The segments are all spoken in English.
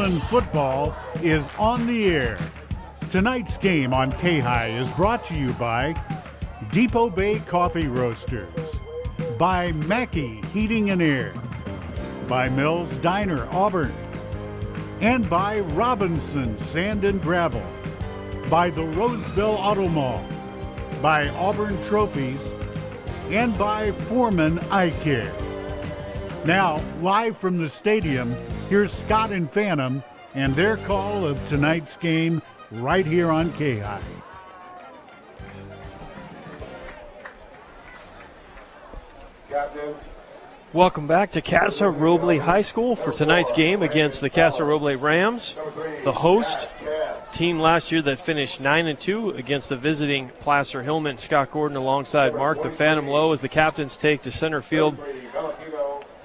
Hillman football is on the air. Tonight's game on KAHI is brought to you by Depot Bay Coffee Roasters, by Mackey Heating and Air, by Mills Diner Auburn, and by Robinson Sand and Gravel, by the Roseville Auto Mall, by Auburn Trophies, and by Foreman Eye Care. Now, live from the stadium, here's Scott and Phantom and their call of tonight's game right here on KAHI. Welcome back to Casa Roble High School for tonight's game against the Casa Roble Rams, the host team last year that finished 9-2 against the visiting Placer Hillman. Scott Gordon alongside Mark the Phantom Lowe as the captains take to center field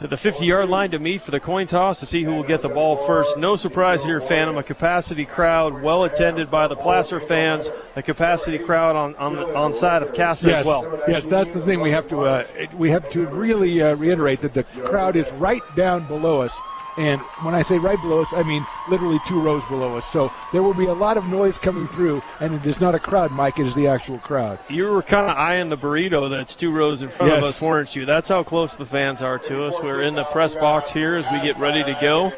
to the 50-yard line to meet for the coin toss to see who will get the ball first. No surprise here, Phantom, a capacity crowd, well attended by the Placer fans, a capacity crowd on side of Casa as well. Yes, that's the thing we have to really reiterate, that the crowd is right down below us. And when I say right below us, I mean literally 2 rows below us. So there will be a lot of noise coming through, and it is not a crowd, Mike. It is the actual crowd. You were kind of eyeing the burrito that's 2 rows in front of us, weren't you? That's how close the fans are to us. We're in the press box here as we get ready to go.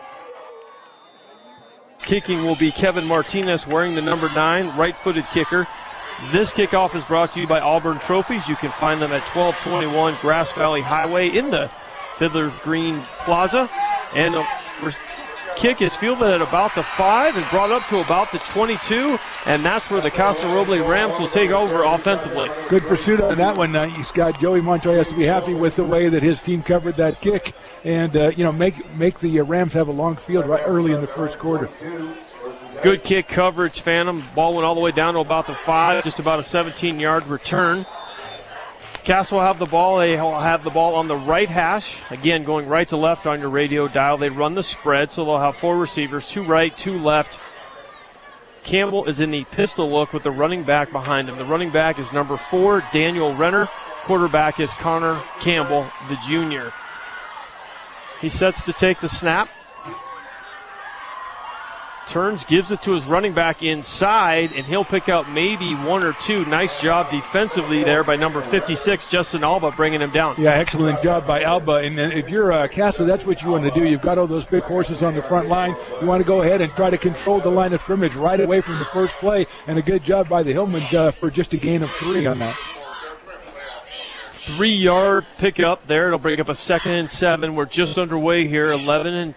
Kicking will be Kevin Martinez wearing the number 9, right-footed kicker. This kickoff is brought to you by Auburn Trophies. You can find them at 1221 Grass Valley Highway in the Fiddler's Green Plaza. And the kick is fielded at about the 5 and brought up to about the 22, and that's where the Casa Roble Rams will take over offensively. Good pursuit on that one. Scott, Joey Montoya has to be happy with the way that his team covered that kick and make the Rams have a long field right early in the first quarter. Good kick coverage, Phantom. Ball went all the way down to about the 5, just about a 17-yard return. Casa will have the ball. They will have the ball on the right hash. Again, going right to left on your radio dial. They run the spread, so they'll have 4 receivers, 2 right, 2 left. Campbell is in the pistol look with the running back behind him. The running back is number 4, Daniel Renner. Quarterback is Connor Campbell, the junior. He sets to take the snap. Turns, gives it to his running back inside, and he'll pick up maybe 1 or 2. Nice job defensively there by number 56, Justin Alba, bringing him down. Yeah, excellent job by Alba. And if you're Casa, that's what you want to do. You've got all those big horses on the front line. You want to go ahead and try to control the line of scrimmage right away from the first play. And a good job by the Hillman for just a gain of 3 on that. 3-yard pickup there. It'll bring up a 2nd and 7. We're just underway here, 11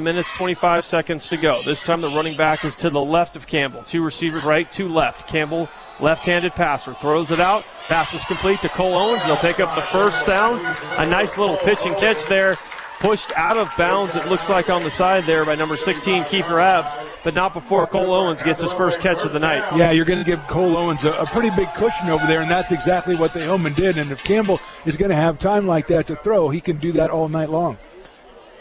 minutes, 25 seconds to go. This time the running back is to the left of Campbell. 2 receivers right, 2 left. Campbell, left-handed passer, throws it out. Pass is complete to Cole Owens. They'll pick up the first down. A nice little pitch and catch there. Pushed out of bounds, it looks like, on the side there by number 16, Kiefer Abbs, but not before Cole Owens gets his first catch of the night. Yeah, you're going to give Cole Owens a pretty big cushion over there, and that's exactly what the Hillman did. And if Campbell is going to have time like that to throw, he can do that all night long.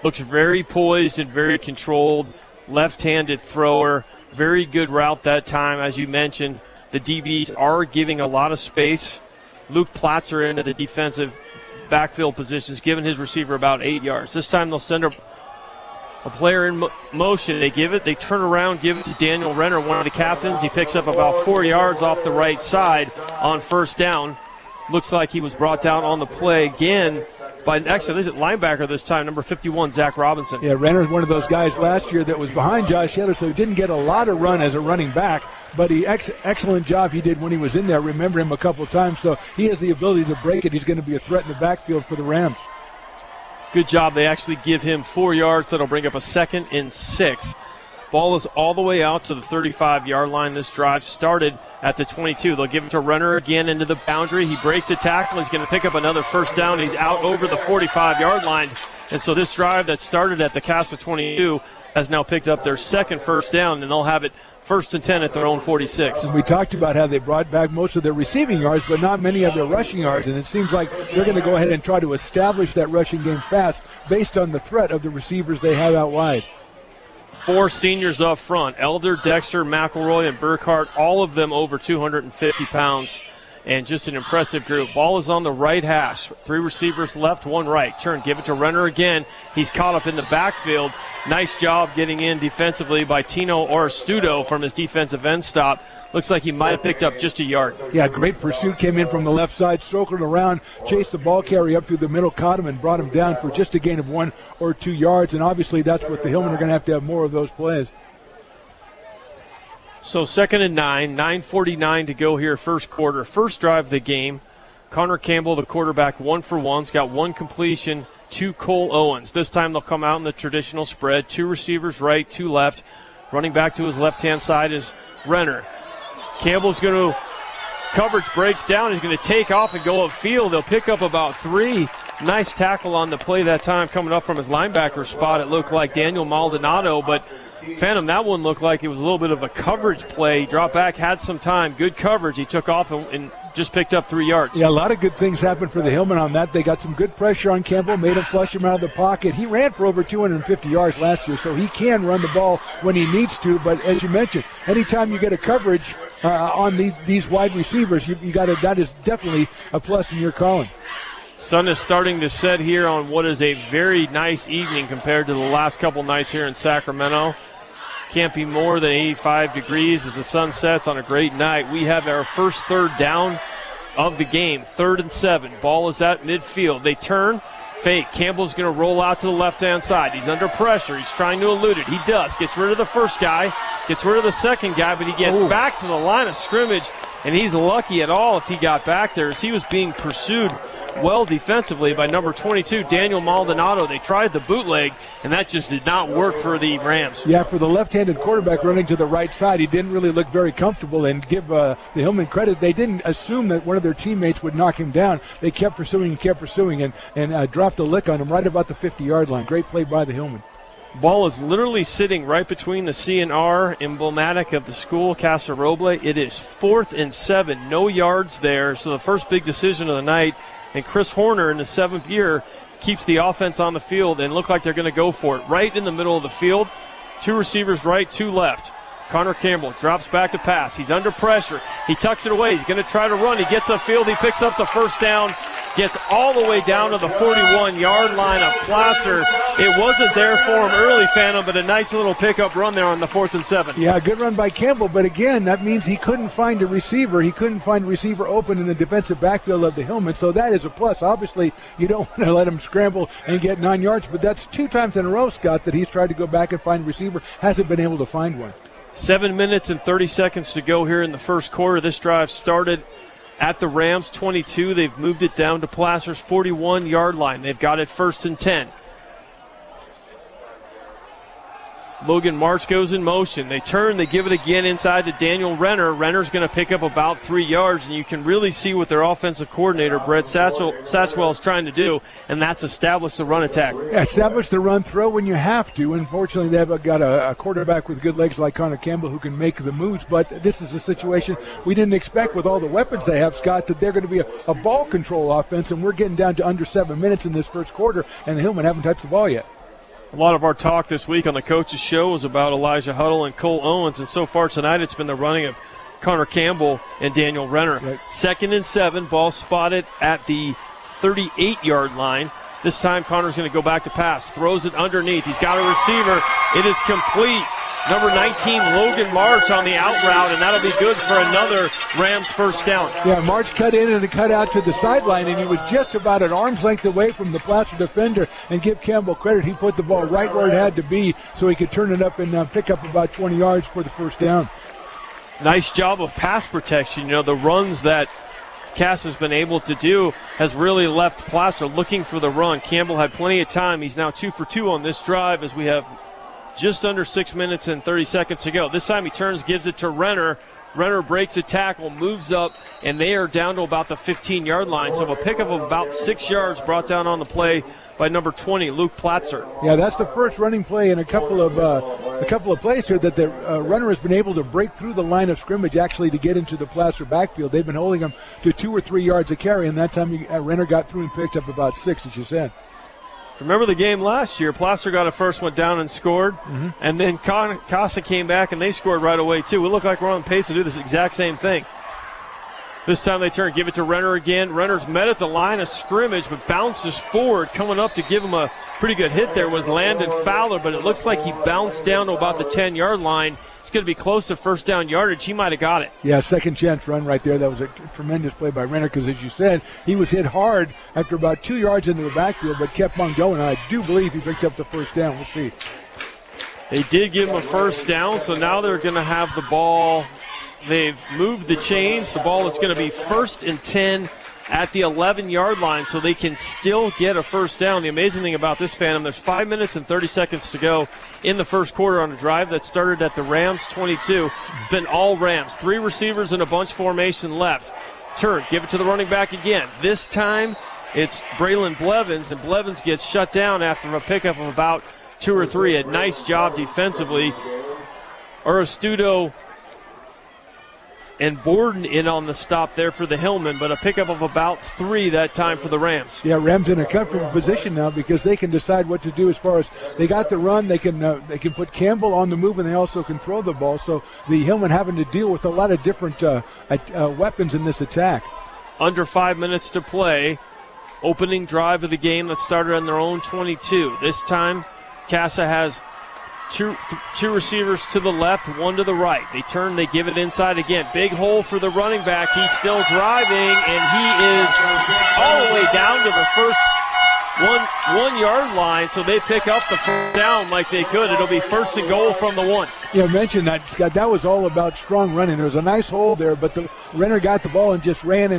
Looks very poised and very controlled. Left-handed thrower. Very good route that time. As you mentioned, the DBs are giving a lot of space. Luke Platzer into the defensive backfield positions, giving his receiver about 8 yards. This time they'll send a player in motion. They give it. They turn around, give it to Daniel Renner, one of the captains. He picks up about 4 yards off the right side on first down. Looks like he was brought down on the play again by, actually, this is linebacker this time, number 51, Zach Robinson. Yeah, Renner's one of those guys last year that was behind Josh Heller, so he didn't get a lot of run as a running back, but excellent job he did when he was in there. Remember him a couple of times, so he has the ability to break it. He's going to be a threat in the backfield for the Rams. Good job. They actually give him 4 yards. That'll bring up a 2nd and 6. Ball is all the way out to the 35-yard line. This drive started at the 22. They'll give it to Renner again into the boundary. He breaks a tackle. He's going to pick up another first down. He's out over the 45-yard line. And so this drive that started at the Casa 22 has now picked up their 2nd first down, and they'll have it 1st and 10 at their own 46. And we talked about how they brought back most of their receiving yards, but not many of their rushing yards. And it seems like they're going to go ahead and try to establish that rushing game fast based on the threat of the receivers they have out wide. 4 seniors up front, Elder, Dexter, McElroy, and Burkhart, all of them over 250 pounds. and just an impressive group. Ball is on the right hash. 3 receivers left, 1 right. Turn, give it to Renner again. He's caught up in the backfield. Nice job getting in defensively by Tino Aristudo from his defensive end stop. Looks like he might have picked up just a yard. Yeah, great pursuit. Came in from the left side, circled around, chased the ball carrier up through the middle, caught him, and brought him down for just a gain of 1 or 2 yards. And obviously that's what the Hillmen are going to have more of those plays. So 2nd and 9, 9:49 to go here, first quarter. First drive of the game. Connor Campbell, the quarterback, 1 for 1. He's got 1 completion to Cole Owens. This time they'll come out in the traditional spread. 2 receivers right, 2 left. Running back to his left-hand side is Renner. Campbell's going to, coverage breaks down. He's going to take off and go upfield. They'll pick up about 3. Nice tackle on the play that time coming up from his linebacker spot. It looked like Daniel Maldonado, but Phantom, that one looked like it was a little bit of a coverage play. He dropped back, had some time, good coverage. He took off and just picked up 3 yards. Yeah, a lot of good things happened for the Hillmen on that. They got some good pressure on Campbell, made him flush him out of the pocket. He ran for over 250 yards last year, so he can run the ball when he needs to. But as you mentioned, anytime you get a coverage on these wide receivers, you got to, that is definitely a plus in your column. Sun is starting to set here on what is a very nice evening compared to the last couple nights here in Sacramento. Can't be more than 85 degrees as the sun sets on a great night. We have our first 3rd down of the game, 3rd and 7. Ball is at midfield. They turn, fake. Campbell's going to roll out to the left-hand side. He's under pressure. He's trying to elude it. He does. Gets rid of the first guy, gets rid of the second guy, but he gets back to the line of scrimmage, and he's lucky at all if he got back there as he was being pursued well defensively by number 22, Daniel Maldonado. They tried the bootleg, and that just did not work for the Rams. Yeah, for the left-handed quarterback running to the right side, he didn't really look very comfortable. And give the Hillmen credit, they didn't assume that one of their teammates would knock him down. They kept pursuing and dropped a lick on him right about the 50-yard line. Great play by the Hillmen. Ball is literally sitting right between the C&R, emblematic of the school, Casa Roble. It is 4th and 7, no yards there. So the first big decision of the night. And Chris Horner, in his 7th year, keeps the offense on the field and look like they're going to go for it. Right in the middle of the field, 2 receivers right, 2 left. Connor Campbell drops back to pass. He's under pressure. He tucks it away. He's going to try to run. He gets upfield. He picks up the first down. Gets all the way down to the 41-yard line of Placer. It wasn't there for him early, Phantom, but a nice little pickup run there on the 4th and 7. Yeah, good run by Campbell, but again, that means he couldn't find a receiver. He couldn't find a receiver open in the defensive backfield of the Hillmen, so that is a plus. Obviously, you don't want to let him scramble and get 9 yards, but that's 2 times in a row, Scott, that he's tried to go back and find a receiver. Hasn't been able to find one. 7 minutes and 30 seconds to go here in the first quarter. This drive started at the Rams' 22. They've moved it down to Placer's 41-yard line. They've got it 1st and 10. Logan March goes in motion. They turn, they give it again inside to Daniel Renner. Renner's going to pick up about 3 yards, and you can really see what their offensive coordinator, Brett Satchwell, is trying to do, and that's establish the run attack. Yeah, establish the run, throw when you have to. Unfortunately, they've got a quarterback with good legs like Connor Campbell who can make the moves, but this is a situation we didn't expect with all the weapons they have, Scott, that they're going to be a ball control offense, and we're getting down to under 7 minutes in this first quarter, and the Hillmen haven't touched the ball yet. A lot of our talk this week on the Coaches Show was about Elijah Huddle and Cole Owens, and so far tonight it's been the running of Connor Campbell and Daniel Renner. Right. 2nd and 7, ball spotted at the 38-yard line. This time Connor's going to go back to pass, throws it underneath. He's got a receiver. It is complete. Number 19, Logan March on the out route, and that'll be good for another Rams first down. Yeah, March cut in and cut out to the sideline, and he was just about an arm's length away from the Placer defender. And give Campbell credit, he put the ball right where it had to be so he could turn it up and pick up about 20 yards for the first down. Nice job of pass protection. You know, the runs that Cass has been able to do has really left Placer looking for the run. Campbell had plenty of time. He's now 2 for 2 on this drive as we have just under 6 minutes and 30 seconds to go. This time he turns, gives it to Renner. Renner breaks a tackle, moves up, and they are down to about the 15-yard line. So a pickup of about 6 yards brought down on the play by number 20, Luke Platzer. Yeah, that's the first running play in a couple of plays here that the runner has been able to break through the line of scrimmage actually to get into the Placer backfield. They've been holding him to 2 or 3 yards a carry, and that time Renner got through and picked up about 6, as you said. Remember the game last year, Placer got a first one down and scored, and then Casa came back and they scored right away too. We look like we're on pace to do this exact same thing. This time they turn, give it to Renner again. Renner's met at the line of scrimmage, but bounces forward. Coming up to give him a pretty good hit there was Landon Fowler, but it looks like he bounced down to about the 10-yard line. It's going to be close to first down yardage. He might have got it. Yeah, second chance run right there. That was a tremendous play by Renner because, as you said, he was hit hard after about 2 yards into the backfield, but kept on going. I do believe he picked up the first down. We'll see. They did give him a first down, so now they're going to have the ball. They've moved the chains. The ball is going to be 1st and 10 at the 11-yard line, so they can still get a first down. The amazing thing about this, Phantom, there's 5 minutes and 30 seconds to go in the first quarter on a drive that started at the Rams 22. It's been all Rams. 3 receivers in a bunch formation left. Turn, give it to the running back again. This time it's Braylon Blevins, and Blevins gets shut down after a pickup of about 2 or 3. A nice job defensively. Aristudo and Borden in on the stop there for the Hillman, but a pickup of about 3 that time for the Rams. Yeah, Rams in a comfortable position now because they can decide what to do as far as they got the run. They can put Campbell on the move, and they also can throw the ball. So the Hillman having to deal with a lot of different weapons in this attack. Under 5 minutes to play. Opening drive of the game that started on their own 22. This time, Casa has two receivers to the left, 1 to the right. They turn, they give it inside again. Big hole for the running back. He's still driving, and he is all the way down to the first one yard line, so they pick up the first down like they could. It'll be 1st and goal from the 1. Yeah, mentioned that, Scott. That was all about strong running. There was a nice hole there, but the Renner got the ball and just ran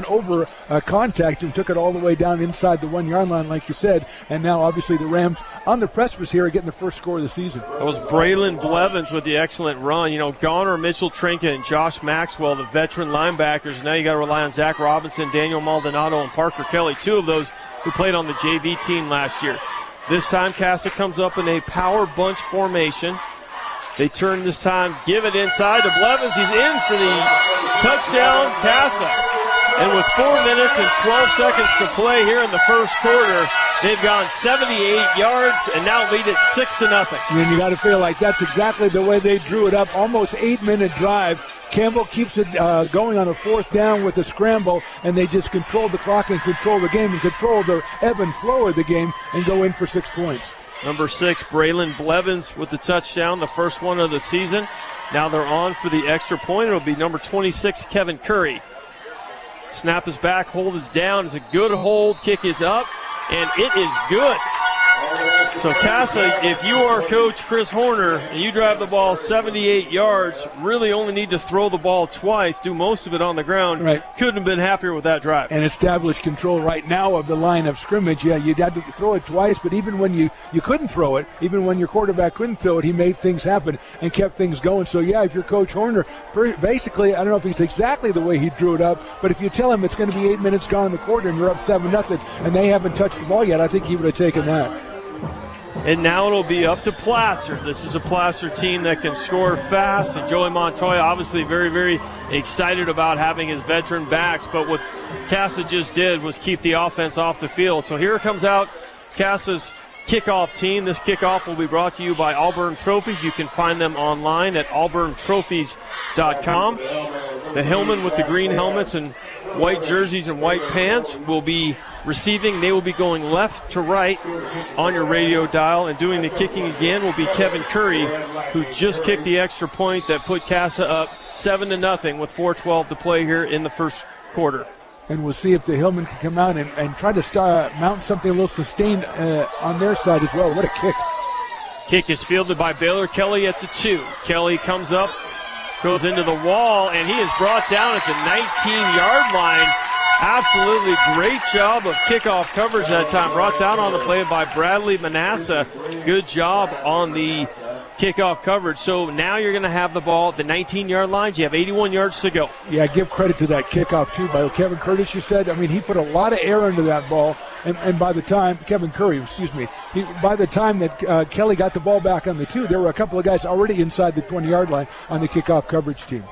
over contact and took it all the way down inside the 1 yard line, like you said. And now, obviously, the Rams on the precipice here are getting the first score of the season. That was Braylon Blevins with the excellent run. Garner, Mitchell Trinka, and Josh Maxwell, the veteran linebackers. Now you got to rely on Zach Robinson, Daniel Maldonado, and Parker Kelly, 2 of those who played on the JV team last year. This time, Casa comes up in a power bunch formation. They turn this time, give it inside to Blevins. He's in for the touchdown, Casa. And with 4 minutes and 12 seconds to play here in the first quarter, they've gone 78 yards and now lead it 6-0. And you got to feel like that's exactly the way they drew it up. Almost 8-minute drive. Campbell keeps it going on a 4th down with a scramble, and they just control the clock and control the game and control the ebb and flow of the game and go in for 6 points. Number 6, Braylon Blevins with the touchdown, the first one of the season. Now they're on for the extra point. It'll be number 26, Kevin Curry. Snap is back, hold is down. It's a good hold, kick is up, and it is good. So, Casa, if you are Coach Chris Horner and you drive the ball 78 yards, really only need to throw the ball twice, do most of it on the ground. Right. Couldn't have been happier with that drive. And establish control right now of the line of scrimmage. Yeah, you had to throw it twice, but even when you couldn't throw it, even when your quarterback couldn't throw it, he made things happen and kept things going. So, yeah, if you're Coach Horner, basically, I don't know if it's exactly the way he drew it up, but if you tell him it's going to be 8 minutes gone in the quarter and you're up 7-0 and they haven't touched the ball yet, I think he would have taken that. And now it'll be up to Placer. This is a Placer team that can score fast, and Joey Montoya obviously very, very excited about having his veteran backs, but what Casa just did was keep the offense off the field. So here comes out Casa's kickoff team. This kickoff will be brought to you by Auburn Trophies. You can find them online at auburntrophies.com. The Hillman with the green helmets and white jerseys and white pants will be receiving. They will be going left to right on your radio dial, and doing the kicking again will be Kevin Curry, who just kicked the extra point that put Casa up 7-0 with 4:12 to play here in the first quarter. And we'll see if the Hillman can come out and try to mount something a little sustained on their side as well. What a kick. Kick is fielded by Baylor Kelly at the 2. Kelly comes up, goes into the wall, and he is brought down at the 19-yard line. Absolutely great job of kickoff coverage that time. Brought down on the play by Bradley Manasseh. Good job on the kickoff coverage. So now you're going to have the ball at the 19-yard line. You have 81 yards to go. Yeah, give credit to that kickoff, too, by Kevin Curtis, you said. I mean, he put a lot of air into that ball. And by the time, Kevin Curry, by the time that Kelly got the ball back on the 2, there were a couple of guys already inside the 20-yard line on the kickoff coverage team.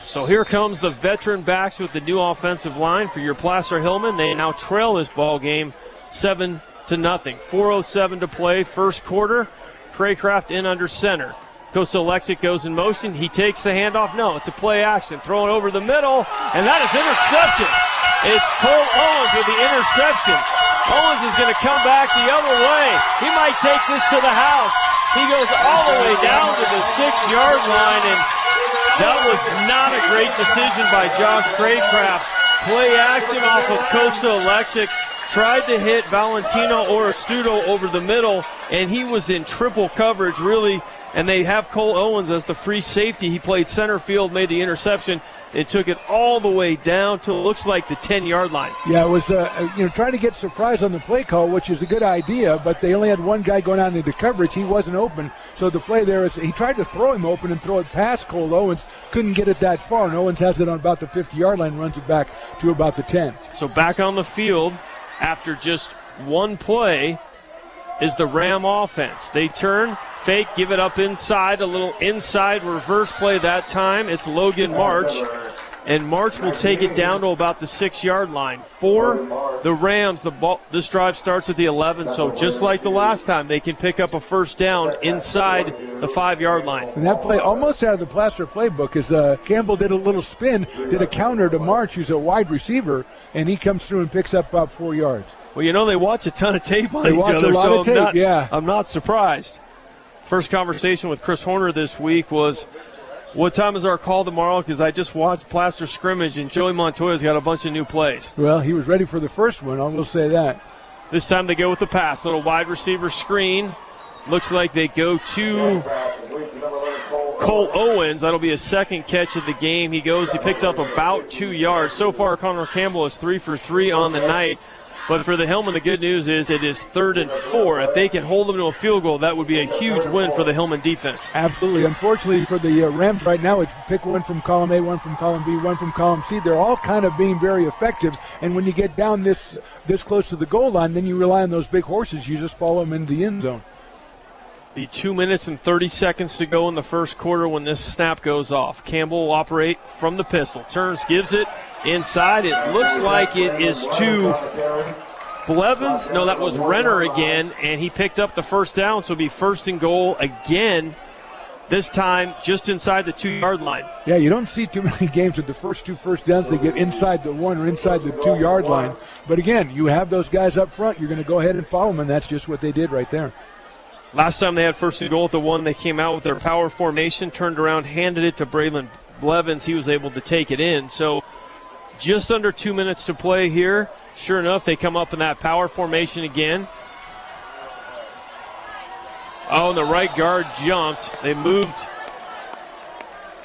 So here comes the veteran backs with the new offensive line for your Placer Hillman. They now trail this ball game 7-0. 4:07 to play, first quarter. Craycraft in under center. Coastal Lexic goes in motion. He takes the handoff. No, it's a play action. Throw it over the middle, and that is interception. It's Cole Owens with the interception. Owens is going to come back the other way. He might take this to the house. He goes all the way down to the 6-yard line, and that was not a great decision by Josh Craycraft. Play action off of Coastal Lexic. Tried to hit Valentino Oristudo over the middle, and he was in triple coverage, really. And they have Cole Owens as the free safety. He played center field, made the interception. It took it all the way down to, looks like, the 10-yard line. Yeah, it was trying to get surprise on the play call, which is a good idea, but they only had one guy going out into coverage. He wasn't open, so the play there is he tried to throw him open and throw it past Cole Owens. Couldn't get it that far, and Owens has it on about the 50-yard line, runs it back to about the 10. So back on the field after just one play is the Ram offense. They turn, fake, give it up inside, a little inside reverse play that time. It's Logan March, and March will take it down to about the 6-yard line. For the Rams, this drive starts at the 11, so just like the last time, they can pick up a first down inside the 5-yard line. And that play almost out of the Placer playbook as Campbell did a little spin, did a counter to March, who's a wide receiver, and he comes through and picks up about 4 yards. Well, you know, they watch a ton of tape on each other, so I'm not surprised. First conversation with Chris Horner this week was, what time is our call tomorrow? Because I just watched Placer scrimmage, and Joey Montoya's got a bunch of new plays. Well, he was ready for the first one, I will say that. This time they go with the pass. Little wide receiver screen. Looks like they go to Cole Owens. That'll be his second catch of the game. He picks up about 2 yards. So far, Connor Campbell is 3 for 3 on the night. But for the Hillman, the good news is it is 3rd and 4. If they can hold them to a field goal, that would be a huge win for the Hillman defense. Absolutely. Unfortunately for the Rams right now, it's pick one from column A, one from column B, one from column C. They're all kind of being very effective. And when you get down this close to the goal line, then you rely on those big horses. You just follow them into the end zone. The 2 minutes and 30 seconds to go in the first quarter when this snap goes off. Campbell will operate from the pistol. Turns, gives it inside. It looks like it is to Blevins. No, that was Renner again, and he picked up the first down, so it'll be 1st and goal again, this time just inside the 2-yard line. Yeah, you don't see too many games with the first 2 first downs. They get inside the 1 or inside the 2-yard line. But again, you have those guys up front. You're going to go ahead and follow them, and that's just what they did right there. Last time they had 1st and goal at the 1, they came out with their power formation, turned around, handed it to Braylon Blevins. He was able to take it in. So just under 2 minutes to play here. Sure enough, they come up in that power formation again. Oh, and the right guard jumped. They moved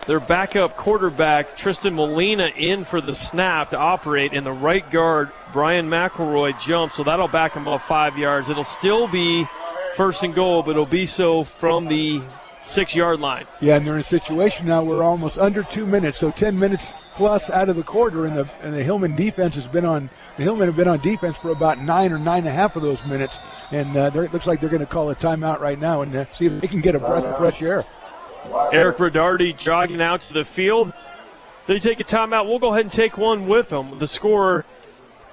their backup quarterback, Tristan Molina, in for the snap to operate, and the right guard, Brian McElroy, jumped, so that'll back him up 5 yards. It'll still be 1st and goal, but it'll be so from the 6-yard line. Yeah, and they're in a situation now where almost under 2 minutes, so 10 minutes plus out of the quarter, and the Hillman defense have been on defense for about 9 or 9.5 of those minutes, and it looks like they're going to call a timeout right now and see if they can get a breath of fresh air. Eric Rodardi jogging out to the field. They take a timeout. We'll go ahead and take one with them. The score,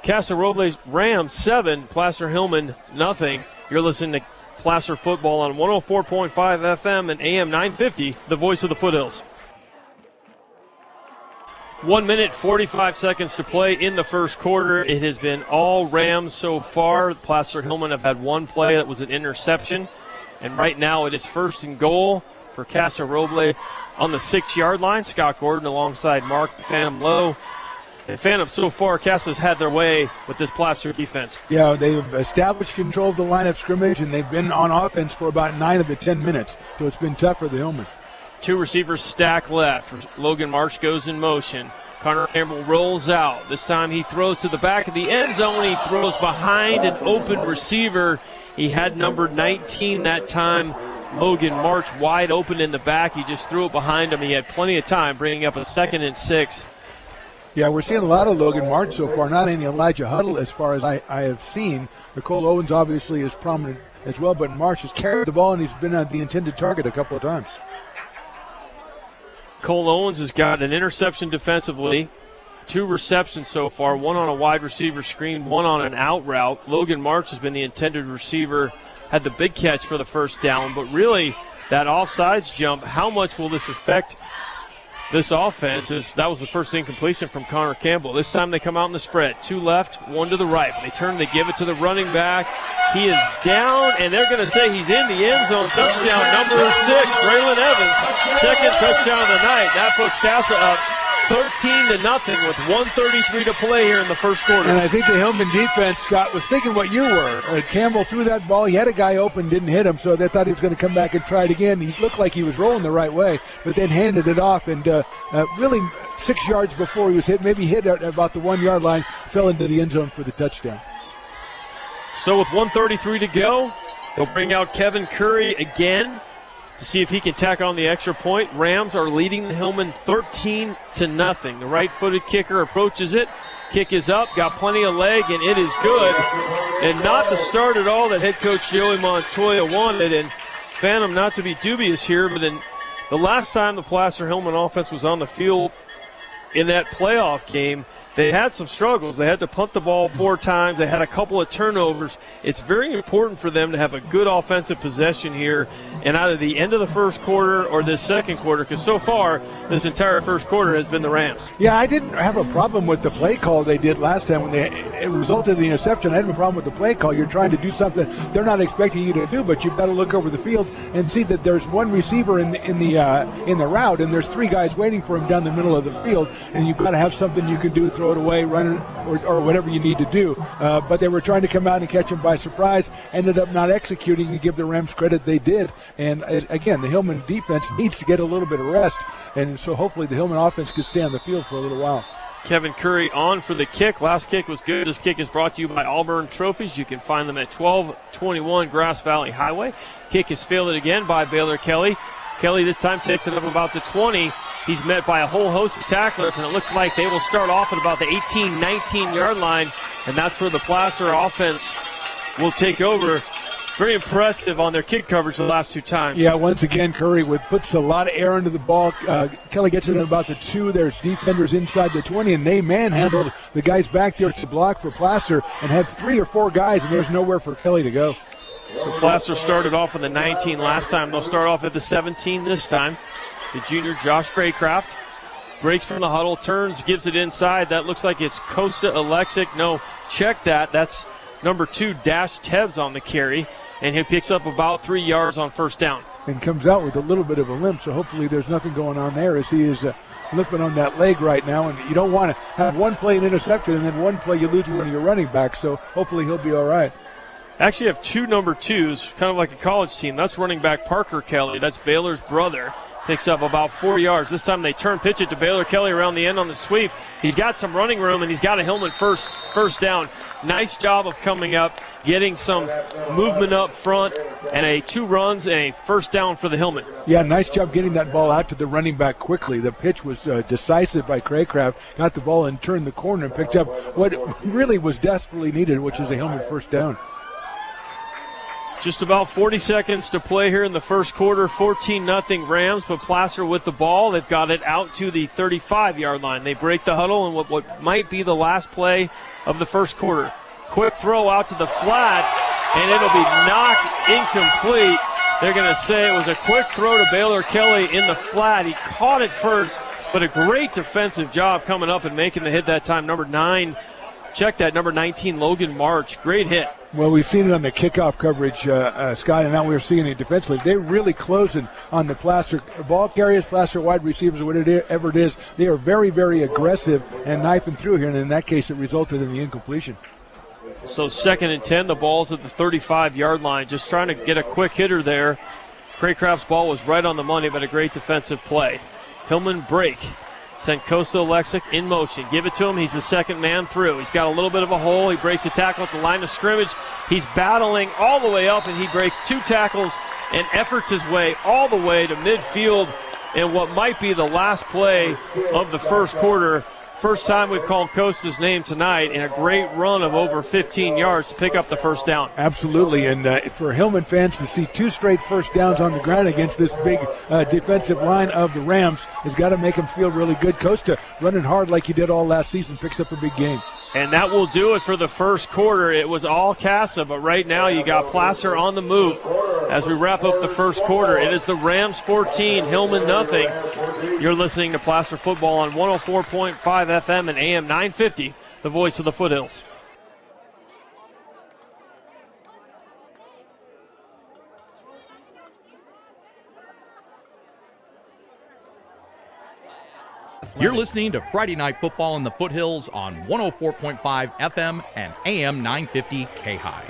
Casa Roble Rams 7, Placer Hillman nothing. You're listening to Placer football on 104.5 FM and AM 950, the voice of the Foothills. 1 minute, 45 seconds to play in the first quarter. It has been all Rams so far. Placer Hillman have had one play that was an interception. And right now it is 1st and goal for Casa Roble on the 6-yard line. Scott Gordon alongside Mark Phantom Lowe. And Phantom, so far, Casa's had their way with this Placer defense. Yeah, they've established control of the line of scrimmage, and they've been on offense for about 9 of the 10 minutes. So it's been tough for the Hillman. 2 receivers stack left. Logan March goes in motion. Connor Campbell rolls out. This time he throws to the back of the end zone. He throws behind an open receiver. He had number 19 that time. Logan March wide open in the back. He just threw it behind him. He had plenty of time, bringing up a 2nd and 6. Yeah, we're seeing a lot of Logan March so far, not any Elijah Huddle as far as I have seen. Nicole Owens obviously is prominent as well, but March has carried the ball and he's been the intended target a couple of times. Cole Owens has got an interception defensively, 2 receptions so far, 1 on a wide receiver screen, 1 on an out route. Logan March has been the intended receiver, had the big catch for the first down, but really that offsides jump. How much will this affect this offense? That was the first incompletion from Connor Campbell. This time they come out in the spread. 2 left, 1 to the right. They turn, they give it to the running back. He is down, and they're going to say he's in the end zone. Touchdown number 6, Braylon Evans. Second touchdown of the night. That puts Casa up 13-0 with 1:33 to play here in the first quarter. And I think the Hillman defense, Scott, was thinking what you were. Campbell threw that ball. He had a guy open, didn't hit him, so they thought he was going to come back and try it again. He looked like he was rolling the right way, but then handed it off, and really 6 yards before he was hit, maybe hit at about the 1 yard line, fell into the end zone for the touchdown. So with 1:33 to go, they'll bring out Kevin Curry again to see if he can tack on the extra point. Rams are leading the Hillman 13-0. The right-footed kicker approaches it. Kick is up, got plenty of leg, and it is good. And not the start at all that head coach Joey Montoya wanted. And Phantom, not to be dubious here, but in the last time the Placer Hillman offense was on the field in that playoff game, they had some struggles. They had to punt the ball 4 times. They had a couple of turnovers. It's very important for them to have a good offensive possession here in either the end of the first quarter or this second quarter, because so far this entire first quarter has been the Rams. Yeah, I didn't have a problem with the play call they did last time when it resulted in the interception. I didn't have a problem with the play call. You're trying to do something they're not expecting you to do, but you've got to look over the field and see that there's one receiver in the route, and there's 3 guys waiting for him down the middle of the field, and you've got to have something you can do, throw it away, run it, or whatever you need to do. But they were trying to come out and catch him by surprise, ended up not executing. To give the Rams credit, they did. And again, the Hillman defense needs to get a little bit of rest, and so hopefully the Hillman offense could stay on the field for a little while. Kevin Curry on for the kick. Last kick was good. This kick is brought to you by Auburn Trophies. You can find them at 1221 Grass Valley Highway. Kick is fielded again by Baylor Kelly. Kelly this time takes it up about the 20. He's met by a whole host of tacklers, and it looks like they will start off at about the 18, 19-yard line, and that's where the Placer offense will take over. Very impressive on their kick coverage the last 2 times. Yeah, once again, Curry puts a lot of air into the ball. Kelly gets it at about the 2. There's defenders inside the 20, and they manhandled the guys back there to block for Placer and had 3 or 4 guys, and there's nowhere for Kelly to go. So Placer started off with the 19 last time. They'll start off at the 17 this time. The junior Josh Craycraft breaks from the huddle, turns, gives it inside. That looks like it's Costa Alexic. No, check that. That's number 2, Dash Tebbs on the carry. And he picks up about 3 yards on first down. And comes out with a little bit of a limp, so hopefully there's nothing going on there as he is limping on that leg right now. And you don't want to have one play an interception and then one play you lose one of your running backs, so hopefully he'll be all right. Actually have 2 number 2s, kind of like a college team. That's running back Parker Kelly. That's Baylor's brother. Picks up about 4 yards. This time they pitch it to Baylor Kelly around the end on the sweep. He's got some running room, and he's got a Hillman first down. Nice job of coming up, getting some movement up front, and 2 runs and a first down for the Hillman. Yeah, nice job getting that ball out to the running back quickly. The pitch was decisive by Craycraft. Got the ball and turned the corner and picked up what really was desperately needed, which is a Hillman first down. Just about 40 seconds to play here in the first quarter. 14-0 Rams, but Placer with the ball. They've got it out to the 35-yard line. They break the huddle in what might be the last play of the first quarter. Quick throw out to the flat, and it'll be knocked incomplete. They're going to say it was a quick throw to Baylor Kelly in the flat. He caught it first, but a great defensive job coming up and making the hit that time. Number 9, check that, number 19, Logan March. Great hit. Well, we've seen it on the kickoff coverage, Scott, and now we're seeing it defensively. They're really closing on the Placer ball carriers, Placer wide receivers, whatever it is. They are very, very aggressive and knifing through here, and in that case, it resulted in the incompletion. So 2nd and 10, the ball's at the 35-yard line. Just trying to get a quick hitter there. Craycraft's ball was right on the money, but a great defensive play. Hillman break. Send Costa Alexic in motion. Give it to him. He's the second man through. He's got a little bit of a hole. He breaks a tackle at the line of scrimmage. He's battling all the way up, and he breaks 2 tackles and efforts his way all the way to midfield in what might be the last play of the first quarter. First time we've called Costa's name tonight, and a great run of over 15 yards to pick up the first down. Absolutely, and for Hillman fans to see 2 straight first downs on the ground against this big defensive line of the Rams has got to make them feel really good. Costa running hard like he did all last season picks up a big game. And that will do it for the first quarter. It was all Casa, but right now you got Placer on the move. As we wrap up the first quarter, it is the Rams 14, Hillman nothing. You're listening to Placer Football on 104.5 FM and AM 950, the voice of the Foothills. You're listening to Friday Night Football in the Foothills on 104.5 FM and AM 950 KAHI.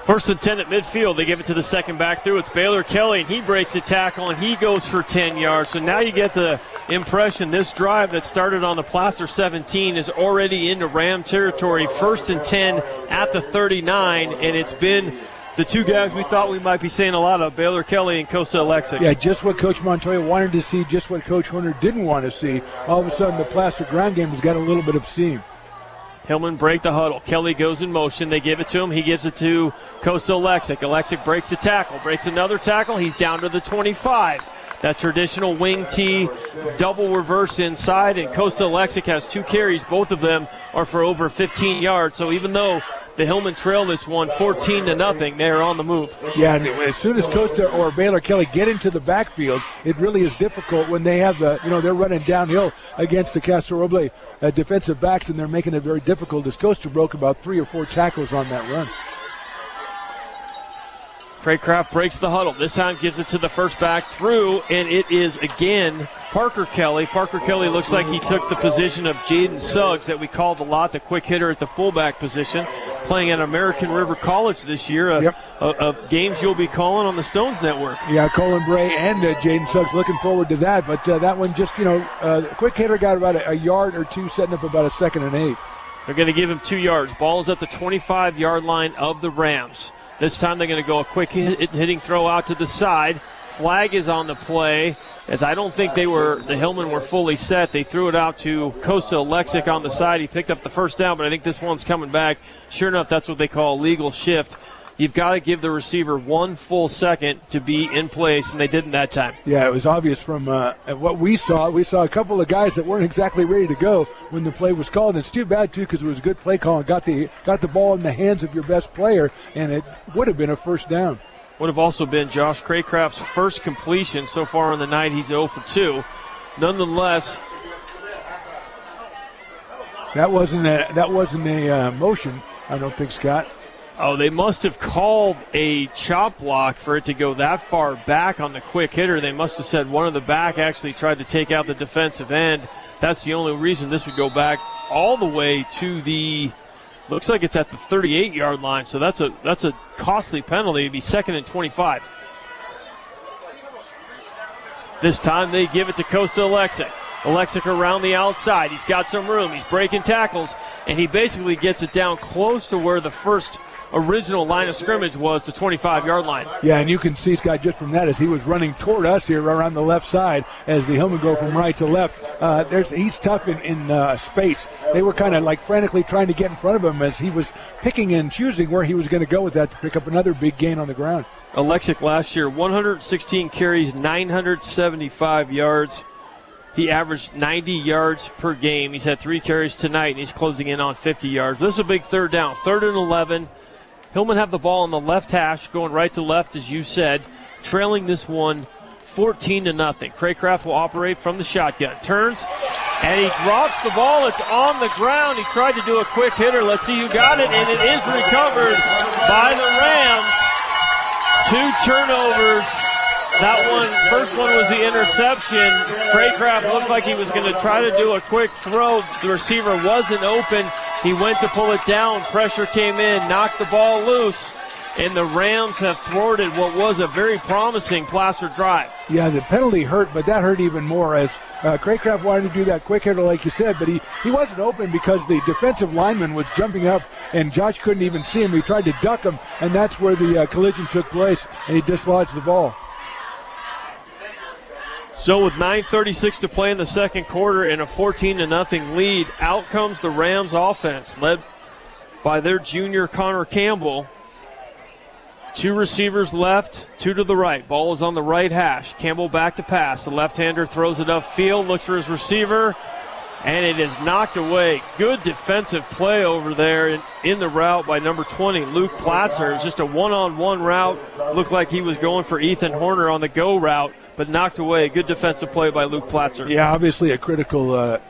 First and 10 at midfield. They give it to the second back through. It's Baylor Kelly, and he breaks the tackle, and he goes for 10 yards. So now you get the impression this drive that started on the Placer 17 is already into Ram territory. First and 10 at the 39, and it's been the two guys we thought we might be saying a lot of, Baylor Kelly and Cosa Alexic. Yeah, just what Coach Montoya wanted to see, just what Coach Horner didn't want to see. All of a sudden, the Placer ground game has got a little bit of seam. Hillman break the huddle. Kelly goes in motion. They give it to him. He gives it to Costa Alexic. Alexic breaks a tackle, breaks another tackle. He's down to the 25. That traditional wing T, double reverse inside, and Costa Alexic has 2 carries. Both of them are for over 15 yards. So even though the Hillman trail this one 14-0, they're on the move. Yeah, and as soon as Costa or Baylor Kelly get into the backfield, it really is difficult when they have they're running downhill against the Casa Roble defensive backs, and they're making it very difficult as Costa broke about 3 or 4 tackles on that run. Craycraft breaks the huddle. This time gives it to the first back through, and it is again Parker Kelly. Parker Kelly looks like he took the position of Jaden Suggs that we called a lot, the quick hitter at the fullback position, playing at American River College this year, of games you'll be calling on the Stones Network. Yeah, Colin Bray and Jaden Suggs looking forward to that, but that one just, quick hitter got about a yard or 2, setting up about a 2nd and 8. They're going to give him 2 yards. Ball is at the 25-yard line of the Rams. This time they're going to go a quick hitting throw out to the side. Flag is on the play, as I don't think the Hillmen were fully set. They threw it out to Costa Alexic on the side. He picked up the first down, but I think this one's coming back. Sure enough, that's what they call a legal shift. You've got to give the receiver 1 full second to be in place, and they didn't that time. Yeah, it was obvious from what we saw. We saw a couple of guys that weren't exactly ready to go when the play was called. And it's too bad, too, because it was a good play call and got the ball in the hands of your best player, and it would have been a first down. Would have also been Josh Craycraft's first completion so far on the night. He's 0 for 2. Nonetheless, that wasn't a motion, I don't think, Scott. Oh, they must have called a chop block for it to go that far back on the quick hitter. They must have said one of the back actually tried to take out the defensive end. That's the only reason this would go back all the way to the, looks like it's at the 38-yard line. So that's a costly penalty. It'd be 2nd and 25. This time they give it to Costa Alexic. Alexic around the outside. He's got some room. He's breaking tackles, and he basically gets it down close to where the first original line of scrimmage was, the 25-yard line. Yeah, and you can see, Scott, just from that, as he was running toward us here around the left side, as the Hillmen go from right to left, he's tough in space. They were kind of like frantically trying to get in front of him as he was picking and choosing where he was going to go with that to pick up another big gain on the ground. Alexic last year, 116 carries, 975 yards. He averaged 90 yards per game. He's had 3 carries tonight, and he's closing in on 50 yards. This is a big third down. 3rd and 11. Hillmen have the ball on the left hash, going right to left, as you said, trailing this one 14-0. Craycraft will operate from the shotgun. Turns, and he drops the ball. It's on the ground. He tried to do a quick hitter. Let's see who got it, and it is recovered by the Rams. 2 turnovers. That one, first one was the interception. Craycraft looked like he was going to try to do a quick throw. The receiver wasn't open. He went to pull it down. Pressure came in, knocked the ball loose, and the Rams have thwarted what was a very promising Placer drive. Yeah, the penalty hurt, but that hurt even more as Craycraft wanted to do that quick hitter like you said, but he wasn't open because the defensive lineman was jumping up, and Josh couldn't even see him. He tried to duck him, and that's where the collision took place, and he dislodged the ball. So with 9:36 to play in the second quarter and a 14-0 lead, out comes the Rams offense, led by their junior Connor Campbell. 2 receivers left, 2 to the right. Ball is on the right hash. Campbell back to pass. The left-hander throws it upfield, looks for his receiver, and it is knocked away. Good defensive play over there in the route by number 20, Luke Platzer. It was just a one-on-one route. Looked like he was going for Ethan Horner on the go route, but knocked away. Good defensive play by Luke Platzer. Yeah, obviously a critical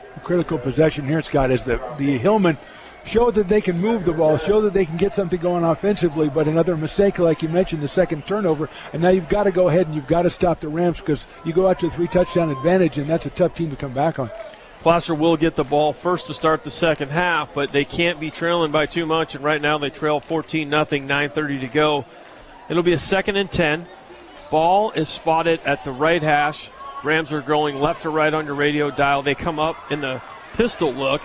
possession here, Scott, as the Hillmen show that they can move the ball, show that they can get something going offensively, but another mistake, like you mentioned, the second turnover, and now you've got to go ahead and you've got to stop the Rams because you go out to a 3-touchdown advantage, and that's a tough team to come back on. Placer will get the ball first to start the second half, but they can't be trailing by too much, and right now they trail 14-0, 9:30 to go. It'll be a 2nd and 10. Ball is spotted at the right hash. Rams are going left to right on your radio dial. They come up in the pistol look.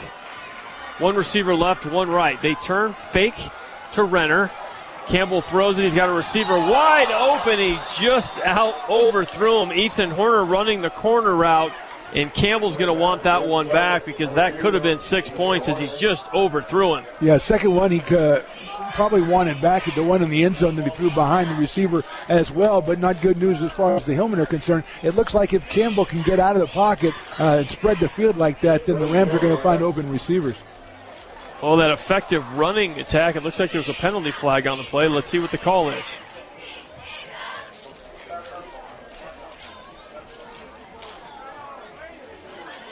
One receiver left, one right. They turn fake to Renner. Campbell throws it. He's got a receiver wide open. He just overthrew him. Ethan Horner running the corner route, and Campbell's going to want that one back because that could have been 6 points as he's just overthrew him. Yeah, second one he probably wanted back at the one in the end zone that he threw behind the receiver as well, but not good news as far as the Hillmen are concerned. It looks like if Campbell can get out of the pocket and spread the field like that, then the Rams are going to find open receivers. Oh, that effective running attack. It looks like there's a penalty flag on the play. Let's see what the call is.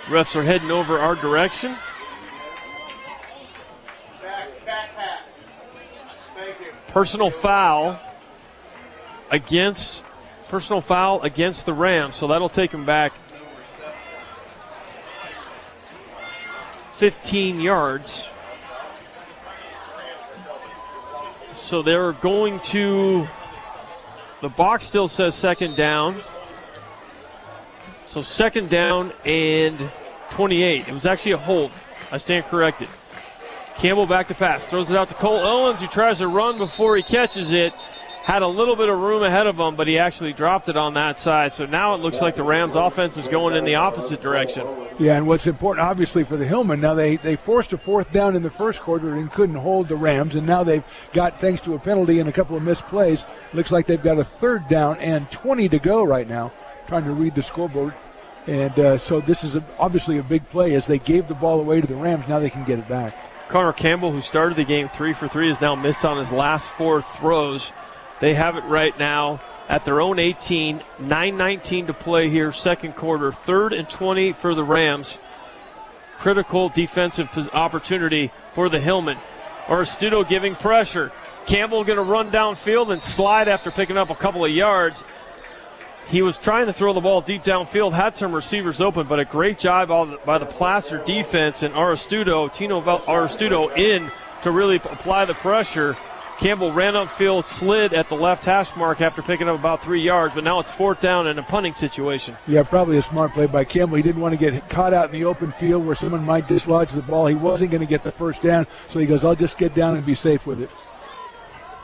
Refs are heading over our direction. Personal foul against the Rams, so that'll take them back 15 yards. So they're going to, the box still says 2nd down. So 2nd down and 28. It was actually a hold. I stand corrected. Campbell back to pass. Throws it out to Cole Owens, who tries to run before he catches it. Had a little bit of room ahead of him, but he actually dropped it on that side. So now it looks like the Rams offense is going in the opposite direction. Yeah, and what's important, obviously, for the Hillmen, now they forced a 4th down in the first quarter and couldn't hold the Rams, and now they've got, thanks to a penalty and a couple of missed plays, looks like they've got a 3rd down and 20 to go right now, trying to read the scoreboard. And so this is obviously a big play as they gave the ball away to the Rams. Now they can get it back. Connor Campbell, who started the game 3 for 3, has now missed on his last 4 throws. They have it right now at their own 18, 9:19 to play here, second quarter, 3rd and 20 for the Rams. Critical defensive opportunity for the Hillmen. Aristudo giving pressure. Campbell going to run downfield and slide after picking up a couple of yards. He was trying to throw the ball deep downfield, had some receivers open, but a great job by the Placer defense and Tino Aristudo in to really apply the pressure. Campbell ran upfield, slid at the left hash mark after picking up about 3 yards, but now it's 4th down in a punting situation. Yeah, probably a smart play by Campbell. He didn't want to get caught out in the open field where someone might dislodge the ball. He wasn't going to get the 1st down, so he goes, I'll just get down and be safe with it.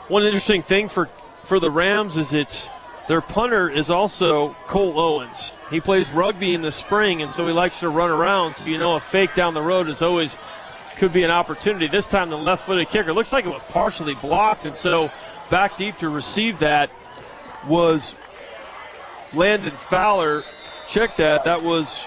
One interesting thing for the Rams is their punter is also Cole Owens. He plays rugby in the spring, and so he likes to run around, so a fake down the road is always could be an opportunity. This time the left-footed kicker looks like it was partially blocked, and so back deep to receive that was Landon Fowler. Check that. That was,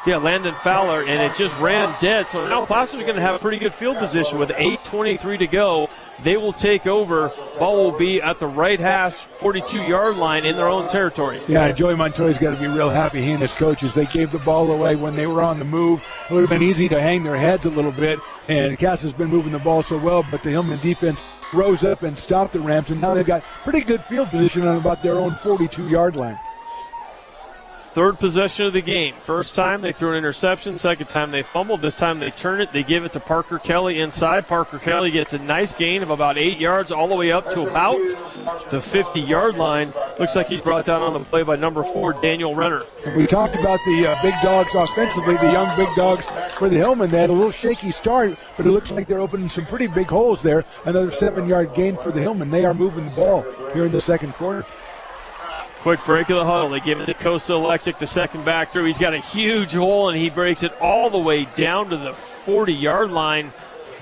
Landon Fowler, and it just ran dead. So now Placer's going to have a pretty good field position with 8:23 to go. They will take over. Ball will be at the right hash, 42-yard line in their own territory. Yeah, Joey Montoya's got to be real happy, he and his coaches. They gave the ball away when they were on the move. It would have been easy to hang their heads a little bit, and Casa's been moving the ball so well, but the Hillman defense rose up and stopped the Rams, and now they've got pretty good field position on about their own 42-yard line. 3rd possession of the game. First time they threw an interception. Second time they fumbled. This time they turn it. They give it to Parker Kelly inside. Parker Kelly gets a nice gain of about 8 yards all the way up to about the 50-yard line. Looks like he's brought down on the play by number 4, Daniel Renner. We talked about the big dogs offensively, the young big dogs for the Hillmen. They had a little shaky start, but it looks like they're opening some pretty big holes there. Another 7-yard gain for the Hillmen. They are moving the ball here in the second quarter. Quick break of the huddle. They give it to Costa Alexic, the second back through. He's got a huge hole, and he breaks it all the way down to the 40-yard line.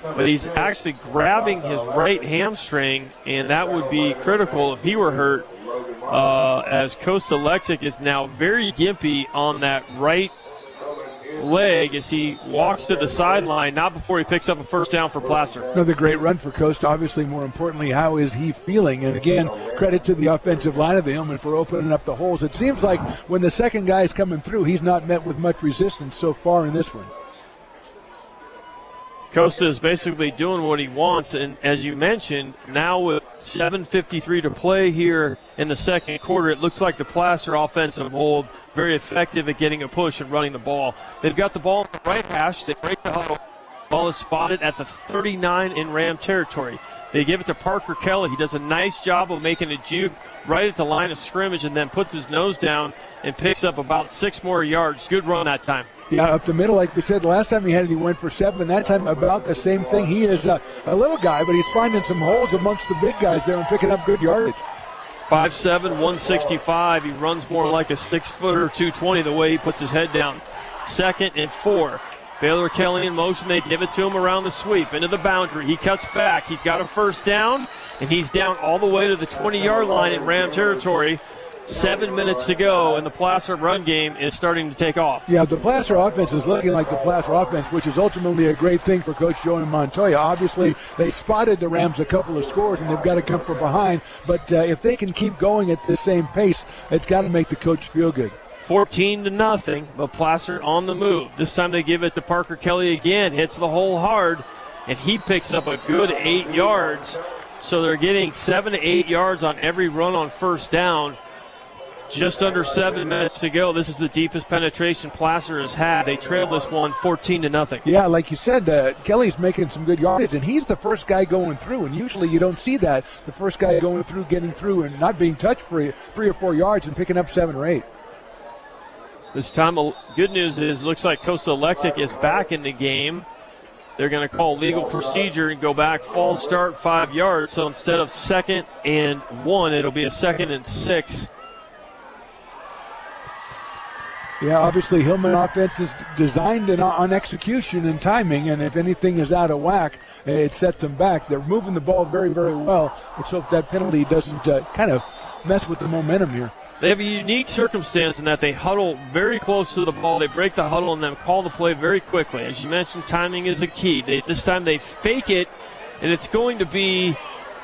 But he's actually grabbing his right hamstring, and that would be critical if he were hurt, as Costa Alexic is now very gimpy on that right leg as he walks to the sideline, not before he picks up a first down for Placer. Another great run for Coast. Obviously, more importantly, how is he feeling? And again, credit to the offensive line of the Hillman for opening up the holes. It seems like when the second guy is coming through, he's not met with much resistance so far in this one. Costa is basically doing what he wants, and as you mentioned, now with 7:53 to play here in the second quarter, it looks like the Placer offensive hold very effective at getting a push and running the ball. They've got the ball in the right hash. They break the huddle. Ball is spotted at the 39 in Ram territory. They give it to Parker Kelly. He does a nice job of making a juke right at the line of scrimmage and then puts his nose down and picks up about 6 more yards. Good run that time. Yeah, up the middle, like we said, last time he had it, he went for 7. That time about the same thing. He is a little guy, but he's finding some holes amongst the big guys there and picking up good yardage. 5'7", 165. He runs more like a 6-footer, 220 the way he puts his head down. 2nd and 4. Baylor Kelly in motion. They give it to him around the sweep into the boundary. He cuts back. He's got a first down, and he's down all the way to the 20-yard line in Ram territory. 7 minutes to go, and the Placer run game is starting to take off. Yeah, the Placer offense is looking like the Placer offense, which is ultimately a great thing for Coach Joey Montoya. Obviously, they spotted the Rams a couple of scores, and they've got to come from behind. But if they can keep going at the same pace, it's got to make the coach feel good. 14-0, but Placer on the move. This time they give it to Parker Kelly again. Hits the hole hard, and he picks up a good 8 yards. So they're getting 7 to 8 yards on every run on first down. Just under 7 minutes to go. This is the deepest penetration Placer has had. They trailed this one 14-0. Yeah, like you said, Kelly's making some good yardage, and he's the first guy going through. And usually you don't see that. The first guy going through, getting through, and not being touched for 3 or 4 yards and picking up 7 or 8. This time, good news is, looks like Costa Lexic is back in the game. They're going to call legal procedure and go back, false start, 5 yards. So instead of 2nd and 1, it'll be a 2nd and 6. Yeah, obviously Hillman offense is designed on execution and timing, and if anything is out of whack, it sets them back. They're moving the ball very, very well. Let's hope that penalty doesn't kind of mess with the momentum here. They have a unique circumstance in that they huddle very close to the ball. They break the huddle and then call the play very quickly. As you mentioned, timing is a key. This time they fake it, and it's going to be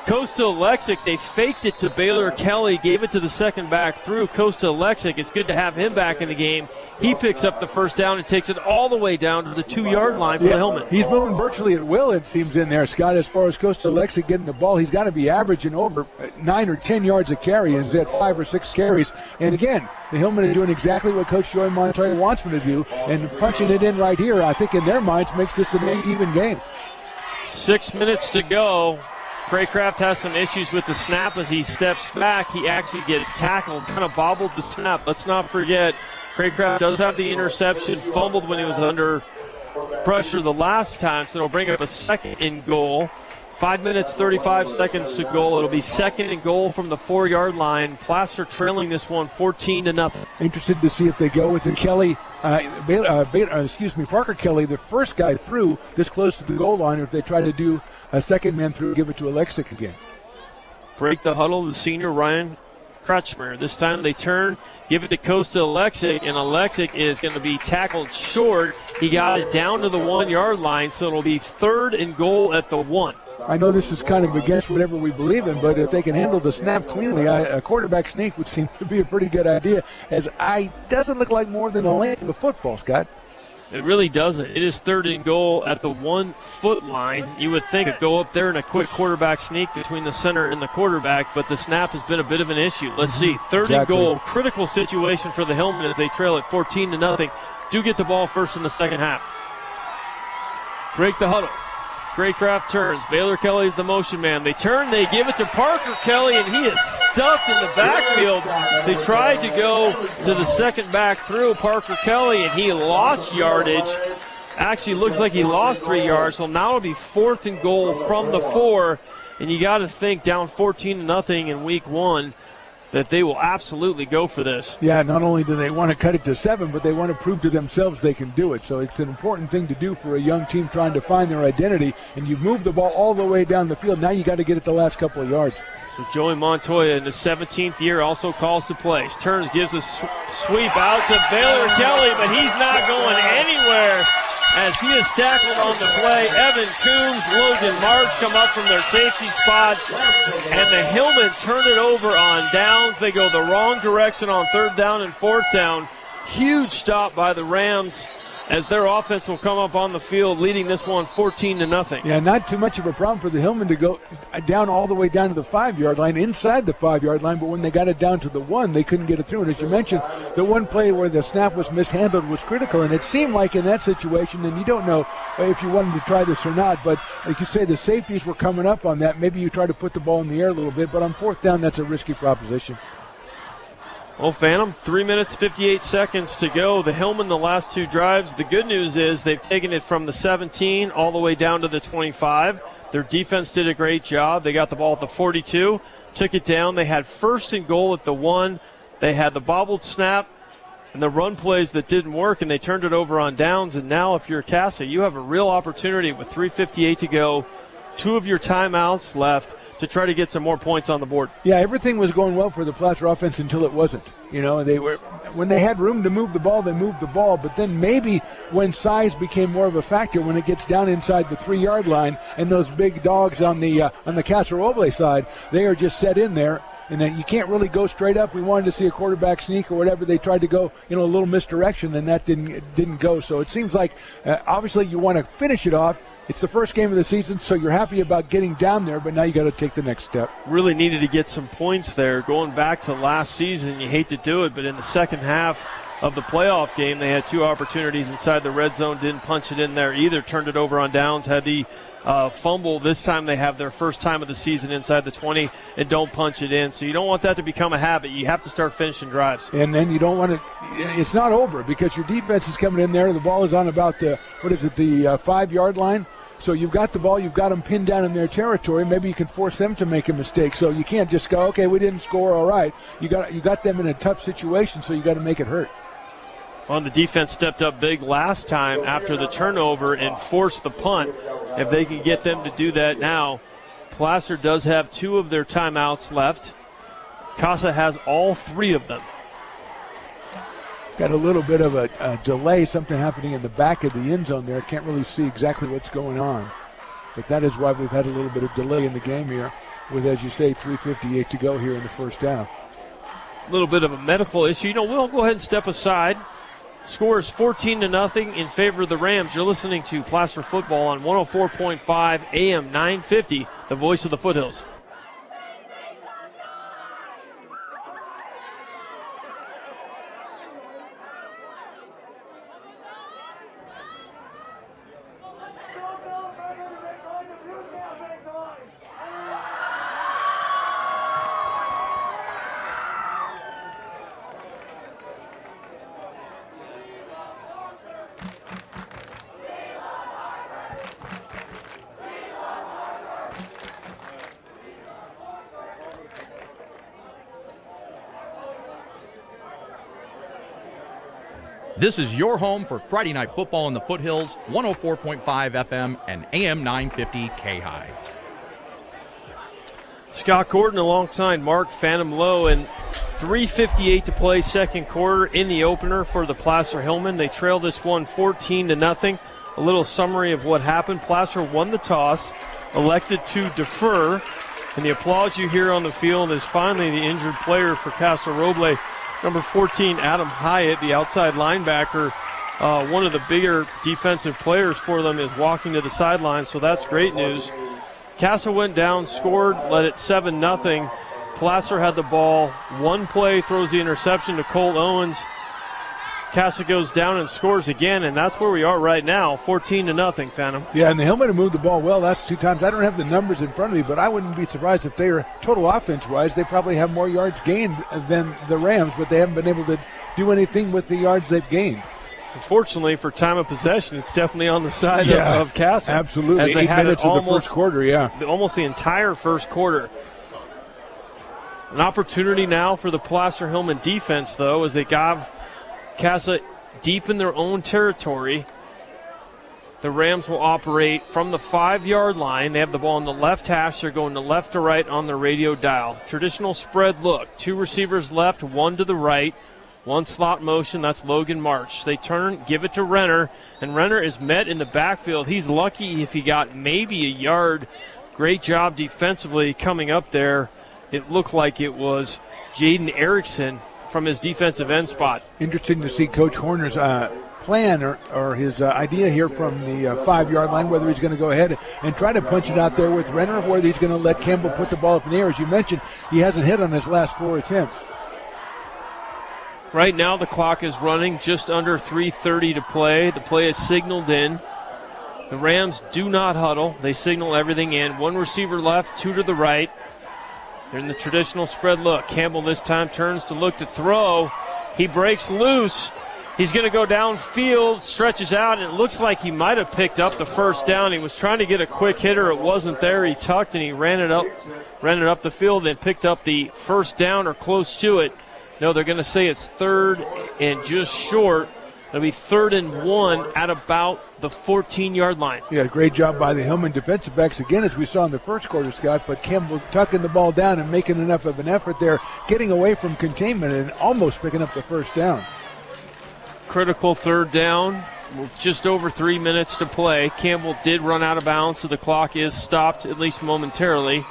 Coastal Lexic. They faked it to Baylor Kelly, gave it to the second back through Coastal Lexic. It's good to have him back in the game. He picks up the first down and takes it all the way down to the 2-yard line for the Hillman. He's moving virtually at will, it seems, in there, Scott. As far as Coastal Lexic getting the ball, he's got to be averaging over 9 or 10 yards a carry, and he's at 5 or 6 carries. And again, the Hillmen are doing exactly what Coach Joey Montoya wants them to do, and punching it in right here, I think in their minds, makes this an even game. 6 minutes to go. Craycraft has some issues with the snap as he steps back. He actually gets tackled, kind of bobbled the snap. Let's not forget, Craycraft does have the interception, fumbled when he was under pressure the last time, so it'll bring up a 2nd and goal. 5 minutes, 35 seconds to go. It'll be 2nd and goal from the 4-yard line. Placer trailing this one 14-0. Interested to see if they go with the Kelly, Parker Kelly, the first guy through this close to the goal line, or if they try to do a second man through, give it to Alexic again. Break the huddle, the senior Ryan Crutchmer. This time they turn, give it to Costa Alexic, and Alexic is going to be tackled short. He got it down to the 1-yard line, so it'll be 3rd and goal at the 1. I know this is kind of against whatever we believe in, but if they can handle the snap cleanly, a quarterback sneak would seem to be a pretty good idea, as doesn't look like more than a length of a football, Scott. It really doesn't. It is 3rd and goal at the 1-foot line. You would think it'd go up there in a quick quarterback sneak between the center and the quarterback, but the snap has been a bit of an issue. Let's see. 3rd and goal, critical situation for the Hillmen as they trail at 14-0. Do get the ball first in the second half. Break the huddle. Craycraft turns. Baylor Kelly is the motion man. They turn, they give it to Parker Kelly, and he is stuffed in the backfield. They tried to go to the second back through Parker Kelly, and he lost yardage. Actually looks like he lost 3 yards, so now it'll be 4th and goal from the 4. And you got to think down 14-0 in week 1. that they will absolutely go for this. Yeah, not only do they want to cut it to 7, but they want to prove to themselves they can do it. So it's an important thing to do for a young team trying to find their identity. And you've moved the ball all the way down the field. Now you got to get it the last couple of yards. So Joey Montoya in the 17th year also calls the plays. Turns, gives a sweep out to Baylor Kelly, but he's not going anywhere as he is tackled on the play. Evan Coombs, Logan Marks come up from their safety spot, and the Hillmen turn it over on downs. They go the wrong direction on 3rd down and 4th down. Huge stop by the Rams as their offense will come up on the field, leading this one 14-0. Yeah, not too much of a problem for the Hillmen to go down all the way down to the 5-yard line, inside the 5-yard line, but when they got it down to the 1, they couldn't get it through. And as you mentioned, the one play where the snap was mishandled was critical, and it seemed like in that situation, and you don't know if you wanted to try this or not, but like you say, the safeties were coming up on that. Maybe you try to put the ball in the air a little bit, but on 4th down, that's a risky proposition. Well, Phantom, 3 minutes, 58 seconds to go. The Hillmen, the last 2 drives. The good news is they've taken it from the 17 all the way down to the 25. Their defense did a great job. They got the ball at the 42, took it down. They had 1st and goal at the 1. They had the bobbled snap and the run plays that didn't work, and they turned it over on downs. And now if you're Casa, you have a real opportunity with 3:58 to go, 2 of your timeouts left, to try to get some more points on the board. Yeah, everything was going well for the Placer offense until it wasn't. You know, when they had room to move the ball, they moved the ball. But then maybe when size became more of a factor, when it gets down inside the 3-yard line, and those big dogs on the Casa Roble side, they are just set in there. And then you can't really go straight up. We wanted to see a quarterback sneak or whatever. They tried to go, a little misdirection, and that didn't go. So it seems like obviously you want to finish it off. It's the first game of the season, so you're happy about getting down there, but now you got to take the next step. Really needed to get some points there. Going back to last season, you hate to do it, but in the second half of the playoff game, they had 2 opportunities inside the red zone, didn't punch it in there either, turned it over on downs, had the fumble. This time they have their first time of the season inside the 20 and don't punch it in. So you don't want that to become a habit. You have to start finishing drives. And then you don't want to – it's not over because your defense is coming in there. The ball is on about the 5-yard line. So you've got the ball, you've got them pinned down in their territory. Maybe you can force them to make a mistake. So you can't just go, okay, we didn't score, all right. You got them in a tough situation, so you got to make it hurt. The defense stepped up big last time after the turnover and forced the punt. If they can get them to do that now, Placer does have 2 of their timeouts left. Casa has all 3 of them. Got a little bit of a delay, something happening in the back of the end zone there. Can't really see exactly what's going on. But that is why we've had a little bit of delay in the game here with, as you say, 3:58 to go here in the first down. A little bit of a medical issue. We'll go ahead and step aside. Score is 14-0 in favor of the Rams. You're listening to Placer Football on 104.5 AM 950, the voice of the Foothills. This is your home for Friday Night Football in the Foothills, 104.5 FM and AM 950 KAHI. Scott Gordon alongside Mark Phantom Lowe, and 3:58 to play second quarter in the opener for the Placer Hillmen. They trail this one 14-0. A little summary of what happened. Placer won the toss, elected to defer, and the applause you hear on the field is finally the injured player for Casa Roble, number 14, Adam Hyatt, the outside linebacker. One of the bigger defensive players for them is walking to the sideline, so that's great news. Casa went down, scored, led it 7-0. Placer had the ball. One play, throws the interception to Colt Owens. Casa goes down and scores again, and that's where we are right now, 14-0, Phantom. Yeah, and the Hillmen have moved the ball well. That's 2 times. I don't have the numbers in front of me, but I wouldn't be surprised if they are total offense-wise. They probably have more yards gained than the Rams, but they haven't been able to do anything with the yards they've gained. Unfortunately, for time of possession, it's definitely on the side of Casa. Absolutely. As they 8 had minutes it of the first quarter, almost the entire first quarter. An opportunity now for the Placer-Hillman defense, though, as they got Casa deep in their own territory. The Rams will operate from the 5-yard line. They have the ball in the left hash. They're going to left to right on the radio dial. Traditional spread look. 2 receivers left, 1 to the right. 1 slot motion, that's Logan March. They turn, give it to Renner, and Renner is met in the backfield. He's lucky if he got maybe a yard. Great job defensively coming up there. It looked like it was Jaden Erickson from his defensive end spot. Interesting to see Coach Horner's plan or his idea here from the 5-yard line, whether he's going to go ahead and try to punch it out there with Renner, or whether he's going to let Campbell put the ball up in the air. As you mentioned, he hasn't hit on his last 4 attempts. Right now the clock is running just under 3:30 to play. The play is signaled in. The Rams do not huddle. They signal everything in. 1 receiver left, 2 to the right. They're in the traditional spread look. Campbell this time turns to look to throw. He breaks loose. He's going to go downfield, stretches out, and it looks like he might have picked up the first down. He was trying to get a quick hitter. It wasn't there. He tucked and he ran it up the field and picked up the first down or close to it. No, they're going to say it's 3rd and just short. It'll be 3rd and 1 at about the 14-yard line. Yeah, great job by the Hillman defensive backs again, as we saw in the first quarter, Scott, but Campbell tucking the ball down and making enough of an effort there, getting away from containment and almost picking up the first down. Critical 3rd down with just over 3 minutes to play. Campbell did run out of bounds, so the clock is stopped at least momentarily.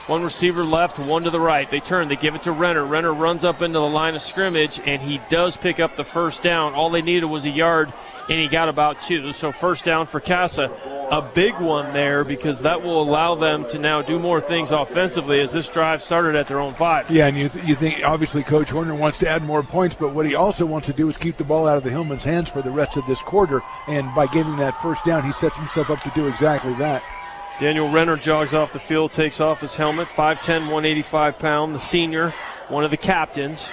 1 receiver left, 1 to the right. They turn, they give it to Renner. Renner runs up into the line of scrimmage, and he does pick up the first down. All they needed was a yard, and he got about 2. So first down for Casa. A big one there, because that will allow them to now do more things offensively, as this drive started at their own 5. Yeah, and you think obviously Coach Horner wants to add more points, but what he also wants to do is keep the ball out of the Hillman's hands for the rest of this quarter, and by getting that first down, he sets himself up to do exactly that. Daniel Renner jogs off the field, takes off his helmet, 5'10", 185-pound, the senior, one of the captains.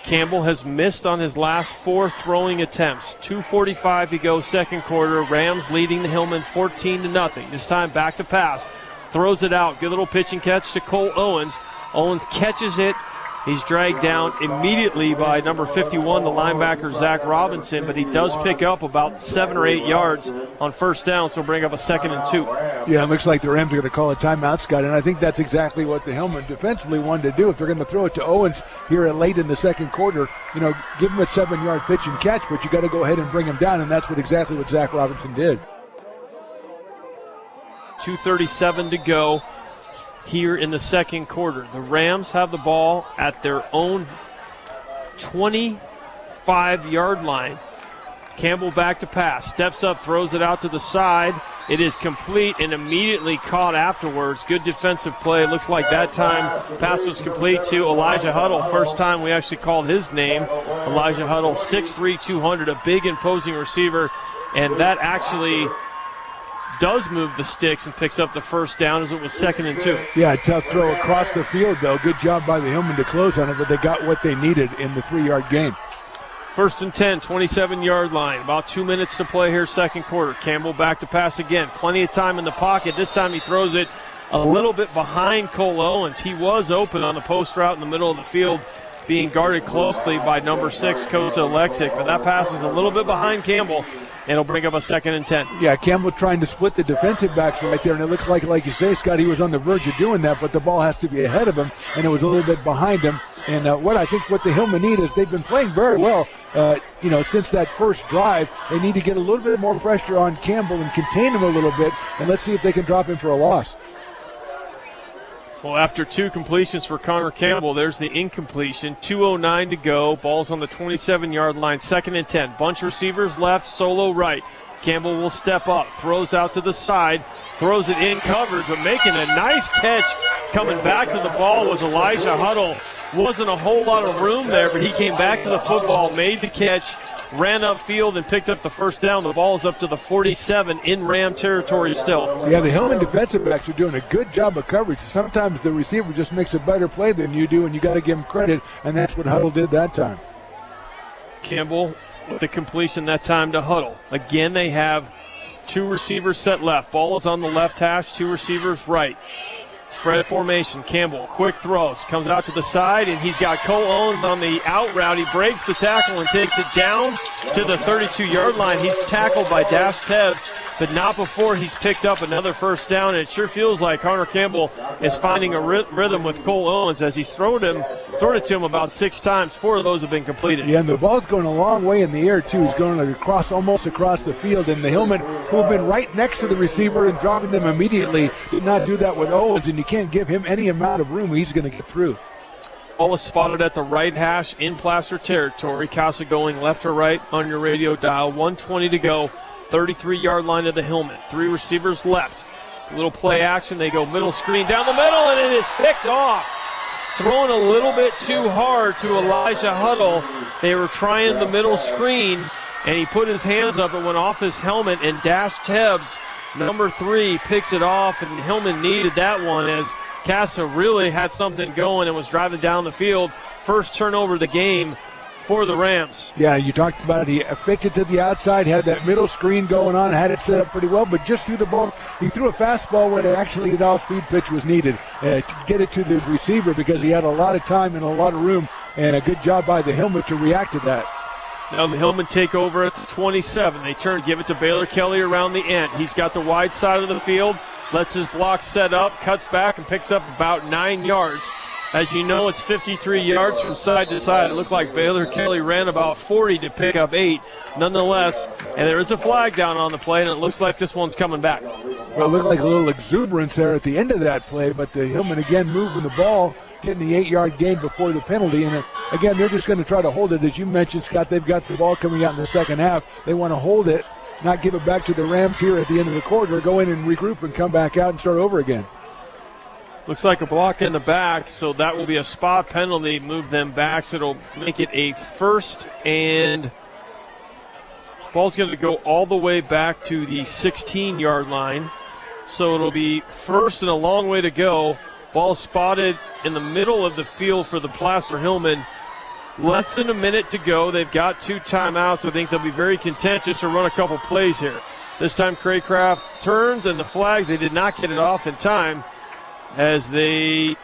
Campbell has missed on his last 4 throwing attempts. 2:45 to go, second quarter. Rams leading the Hillman 14-0. This time back to pass. Throws it out. Good little pitch and catch to Cole Owens. Owens catches it. He's dragged down immediately by number 51, the linebacker, Zach Robinson, but he does pick up about 7 or 8 yards on first down, so bring up a 2nd and 2. Yeah, it looks like the Rams are going to call a timeout, Scott, and I think that's exactly what the Hillman defensively wanted to do. If they're going to throw it to Owens here late in the second quarter, give him a 7-yard pitch and catch, but you got to go ahead and bring him down, and that's exactly what Zach Robinson did. 2:37 to go here in the second quarter. The Rams have the ball at their own 25-yard line. Campbell back to pass, steps up, throws it out to the side. It is complete and immediately caught afterwards. Good defensive play. It looks like that time pass was complete to Elijah Huddle. First time we actually called his name. Elijah Huddle, 6'3", 200, a big imposing receiver, and that actually does move the sticks and picks up the first down, as it was 2nd and 2. Yeah, tough throw across the field, though. Good job by the Hillman to close on it, but they got what they needed in the 3-yard gain. 1st and 10, 27-yard line. About 2 minutes to play here, second quarter. Campbell back to pass again. Plenty of time in the pocket. This time he throws it a little bit behind Cole Owens. He was open on the post route in the middle of the field, being guarded closely by number 6, Cosa Alexic, but that pass was a little bit behind Campbell. And it'll bring up a 2nd and 10. Yeah, Campbell trying to split the defensive backs right there, and it looks like you say, Scott, he was on the verge of doing that, but the ball has to be ahead of him, and it was a little bit behind him. And what the Hillman need is they've been playing very well, since that first drive. They need to get a little bit more pressure on Campbell and contain him a little bit, and let's see if they can drop him for a loss. Well, after 2 completions for Connor Campbell, there's the incompletion. 2:09 to go. Ball's on the 27-yard line. 2nd and 10. Bunch receivers left, solo right. Campbell will step up, throws out to the side, throws it in coverage, but making a nice catch. Coming back to the ball was Elijah Huddle. Wasn't a whole lot of room there, but he came back to the football, made the catch, ran upfield, and picked up the first down. The ball is up to the 47 in Ram territory still. Yeah, the Hillman defensive backs are doing a good job of coverage. Sometimes the receiver just makes a better play than you do, and you got to give him credit, and that's what Huddle did that time. Campbell with the completion that time to Huddle. Again, they have 2 receivers set left. Ball is on the left hash, 2 receivers right. Spread formation. Campbell, quick throws. Comes out to the side, and he's got Cole Owens on the out route. He breaks the tackle and takes it down to the 32-yard line. He's tackled by Dash Tebbs, but not before he's picked up another first down. And it sure feels like Connor Campbell is finding a rhythm with Cole Owens as he's thrown it to him about 6 times. 4 of those have been completed. Yeah, and the ball's going a long way in the air, too. He's going almost across the field. And the Hillmen, who have been right next to the receiver and dropping them immediately, did not do that with Owens, and you can't give him any amount of room. He's going to get through. Ball is spotted at the right hash in Placer territory. Casa going left or right on your radio dial. 1:20 to go. 33-yard line of the Hillmen. 3 receivers left. A little play action. They go middle screen down the middle, and it is picked off. Thrown a little bit too hard to Elijah Huddle. They were trying the middle screen, and he put his hands up. It went off his helmet, and Dash Tebbs, number 3, picks it off, and Hillman needed that one as Casa really had something going and was driving down the field. First turnover of the game for the Rams. Yeah, you talked about it. He faked it to the outside, had that middle screen going on, had it set up pretty well, but just threw the ball. He threw a fastball where actually the off-speed pitch was needed to get it to the receiver because he had a lot of time and a lot of room, and a good job by the Hillman to react to that. Now the Hillmen take over at the 27. They turn, give it to Baylor Kelly around the end. He's got the wide side of the field, lets his block set up, cuts back, and picks up about 9 yards. As you know, it's 53 yards from side to side. It looked like Baylor Kelly ran about 40 to pick up 8. Nonetheless, and there is a flag down on the play, and it looks like this one's coming back. Well, it looked like a little exuberance there at the end of that play, but the Hillmen again moving the ball, getting the 8-yard gain before the penalty. And again, they're just going to try to hold it. As you mentioned, Scott, they've got the ball coming out in the second half. They want to hold it, not give it back to the Rams here at the end of the quarter, go in and regroup and come back out and start over again. Looks like a block in the back, so that will be a spot penalty. Move them back, so it'll make it a first, and ball's going to go all the way back to the 16-yard line. So it'll be first and a long way to go. Ball spotted in the middle of the field for the Placer Hillmen. Less than a minute to go. They've got 2 timeouts. I think they'll be very contentious to run a couple plays here. This time Craycraft turns, and the flags, they did not get it off in time, as they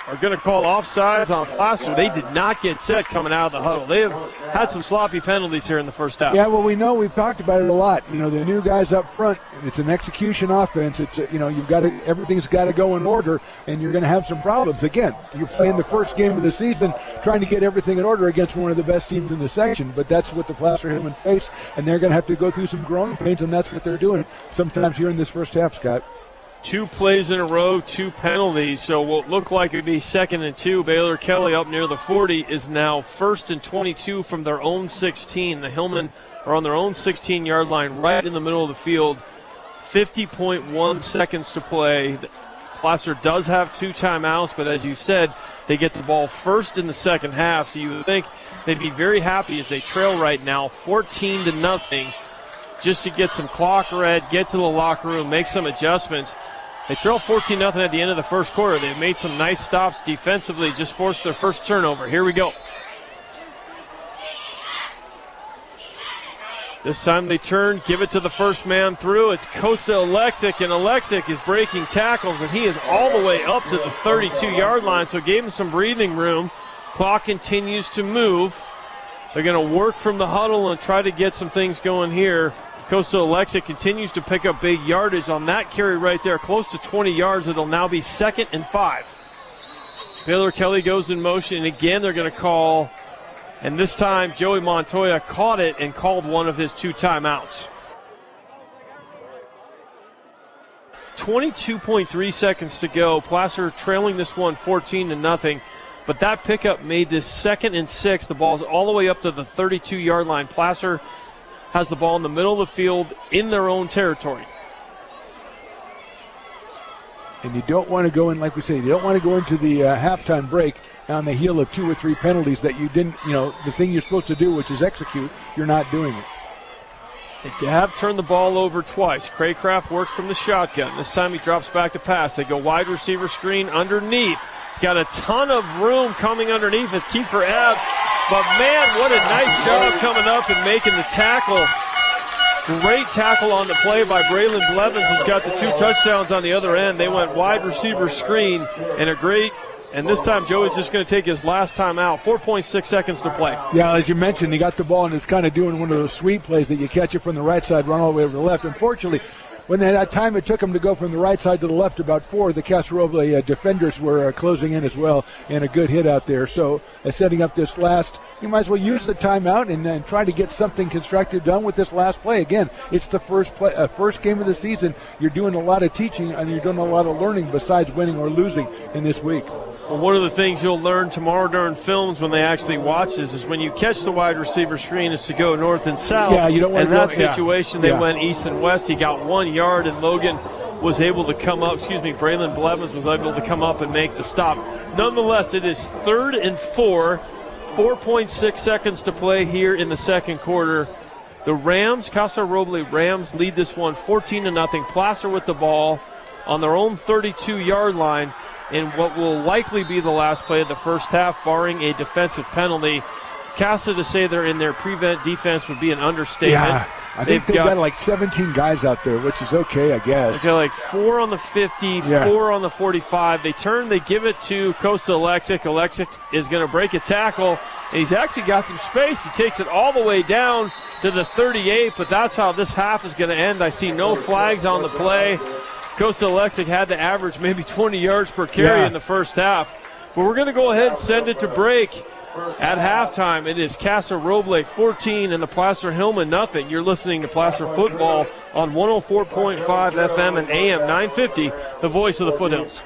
are going to call offsides on Placer. They did not get set coming out of the huddle. They have had some sloppy penalties here in the first half. Yeah, well, we know, we've talked about it a lot. You know, the new guys up front, it's an execution offense. It's, you've got to, everything's got to go in order, and you're going to have some problems. Again, you're playing the first game of the season, trying to get everything in order against one of the best teams in the section, but that's what the Placer Hillmen face, and they're going to have to go through some growing pains, and that's what they're doing sometimes here in this first half, Scott. 2 plays in a row, 2 penalties. So what looked like it would be 2nd and 2. Baylor Kelly up near the 40 is now 1st and 22 from their own 16. The Hillmen are on their own 16-yard line right in the middle of the field. 50.1 seconds to play. Placer does have 2 timeouts, but as you said, they get the ball first in the second half. So you would think they'd be very happy as they trail right now 14-0. Just to get some clock read, get to the locker room, make some adjustments. They trail 14-0 at the end of the first quarter. They've made some nice stops defensively, just forced their first turnover. Here we go. This time they turn, give it to the first man through. It's Kosta Alexic, and Alexic is breaking tackles, and he is all the way up to the 32-yard line, so it gave him some breathing room. Clock continues to move. They're going to work from the huddle and try to get some things going here. Coastal Alexa continues to pick up big yardage on that carry right there, close to 20 yards. It'll now be 2nd and 5. Baylor Kelly goes in motion, and again they're going to call, and this time Joey Montoya caught it and called one of his 2 timeouts. 22.3 seconds to go. Placer trailing this one 14-0. But that pickup made this 2nd and 6. The ball's all the way up to the 32-yard line. Placer has the ball in the middle of the field in their own territory. And you don't want to go in, like we say, you don't want to go into the halftime break on the heel of 2 or 3 penalties that you didn't, the thing you're supposed to do, which is execute, you're not doing it. They have turned the ball over twice. Craycraft works from the shotgun. This time he drops back to pass. They go wide receiver screen underneath. He's got a ton of room coming underneath as Kiefer Epps. But, man, what a nice job coming up and making the tackle. Great tackle on the play by Braylon Blevins, who's got the 2 touchdowns on the other end. They went wide receiver screen and this time Joey's just going to take his last time out. 4.6 seconds to play. Yeah, as you mentioned, he got the ball and is kind of doing one of those sweep plays that you catch it from the right side, run all the way over to the left. Unfortunately, when that time it took him to go from the right side to the left, about 4, the Casa Roble defenders were closing in as well, and a good hit out there. So setting up this last, you might as well use the timeout and try to get something constructive done with this last play. Again, it's the first game of the season. You're doing a lot of teaching and you're doing a lot of learning besides winning or losing in this week. Well, one of the things you'll learn tomorrow during films when they actually watch this is when you catch the wide receiver screen, is to go north and south. Yeah, you don't want to go. In that situation, they went east and west. He got 1 yard, and Logan was able to come up. Braylon Blevins was able to come up and make the stop. Nonetheless, it is 3rd and 4. 4.6 seconds to play here in the second quarter. The Rams, Casa Roble Rams, lead this one 14-0. Placer with the ball on their own 32-yard line in what will likely be the last play of the first half, barring a defensive penalty. Casa, to say they're in their prevent defense would be an understatement. Yeah, I think they've got like 17 guys out there, which is okay, I guess. They've got like 4 on the 50, 4 on the 45. They turn, they give it to Costa Alexic. Alexic is going to break a tackle, and he's actually got some space. He takes it all the way down to the 38, but that's how this half is going to end. I see no flags on the play. Costa Alexic had to average maybe 20 yards per carry in the first half. But we're going to go ahead and send it to break. At halftime, it is Casa Roble 14 and the Placer Hillman nothing. You're listening to Placer Football on 104.5 FM and AM 950, the voice of the Foothills.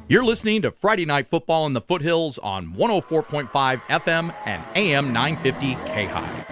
You're listening to Friday Night Football in the Foothills on 104.5 FM and AM 950 KAHI.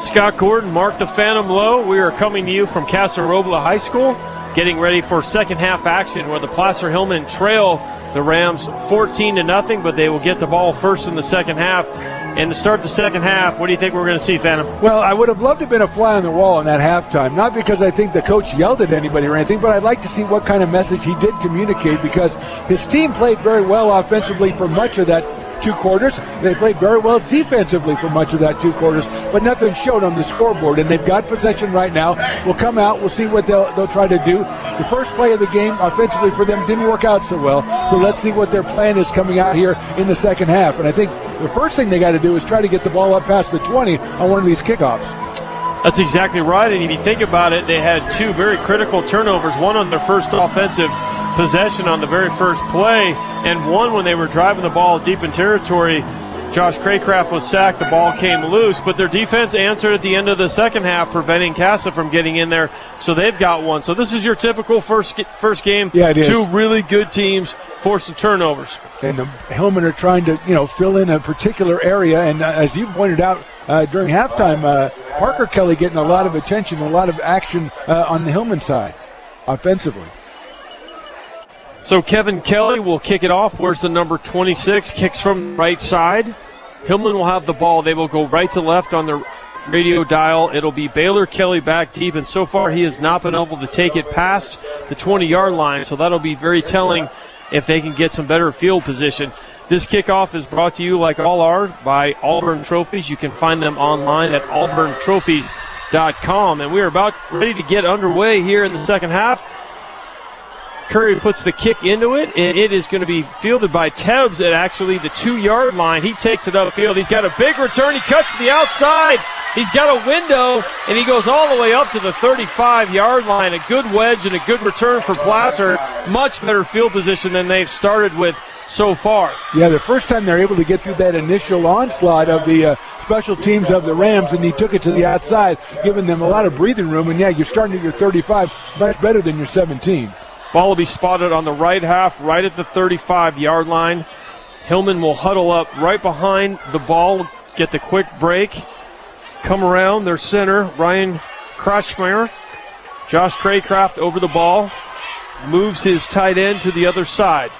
Scott Gordon, Mark the Phantom Lowe. We are coming to you from Casa Roble High School, getting ready for second half action where the Placer Hillman trail the Rams 14-0, but they will get the ball first in the second half. And to start the second half, what do you think we're going to see, Phantom? Well, I would have loved to have been a fly on the wall in that halftime, not because I think the coach yelled at anybody or anything, but I'd like to see what kind of message he did communicate, because his team played very well offensively for much of that 2 quarters. They played very well defensively for much of that 2 quarters, but nothing showed on the scoreboard, and they've got possession right now. We'll come out, we'll see what they'll try to do. The first play of the game offensively for them didn't work out so well, so let's see what their plan is coming out here in the second half. And I think the first thing they got to do is try to get the ball up past the 20 on one of these kickoffs. That's exactly right, and if you think about it, they had 2 very critical turnovers, one on their first offensive possession on the very first play, and one when they were driving the ball deep in territory. Josh Craycraft was sacked, the ball came loose, but their defense answered at the end of the second half, preventing Casa from getting in there, so they've got one. So this is your typical first game. Yeah, it is. 2 really good teams force some turnovers. And the Hillman are trying to, fill in a particular area, and as you pointed out during halftime, Parker Kelly getting a lot of attention, a lot of action on the Hillman side offensively. So Kevin Kelly will kick it off. Where's the number 26? Kicks from the right side. Hillman will have the ball. They will go right to left on the radio dial. It'll be Baylor Kelly back deep, and so far he has not been able to take it past the 20-yard line, so that'll be very telling if they can get some better field position. This kickoff is brought to you, like all are, by Auburn Trophies. You can find them online at auburntrophies.com, and we are about ready to get underway here in the second half. Curry puts the kick into it, and it is going to be fielded by Tebbs at actually the 2-yard line. He takes it upfield. He's got a big return. He cuts to the outside. He's got a window, and he goes all the way up to the 35-yard line. A good wedge and a good return for Placer. Much better field position than they've started with so far. Yeah, the first time they're able to get through that initial onslaught of the special teams of the Rams, and he took it to the outside, giving them a lot of breathing room. And, yeah, you're starting at your 35, much better than your 17. Ball will be spotted on the right half, right at the 35-yard line. Hillman will huddle up right behind the ball, get the quick break, come around their center, Ryan Krashmeyer. Josh Craycraft over the ball, moves his tight end to the other side.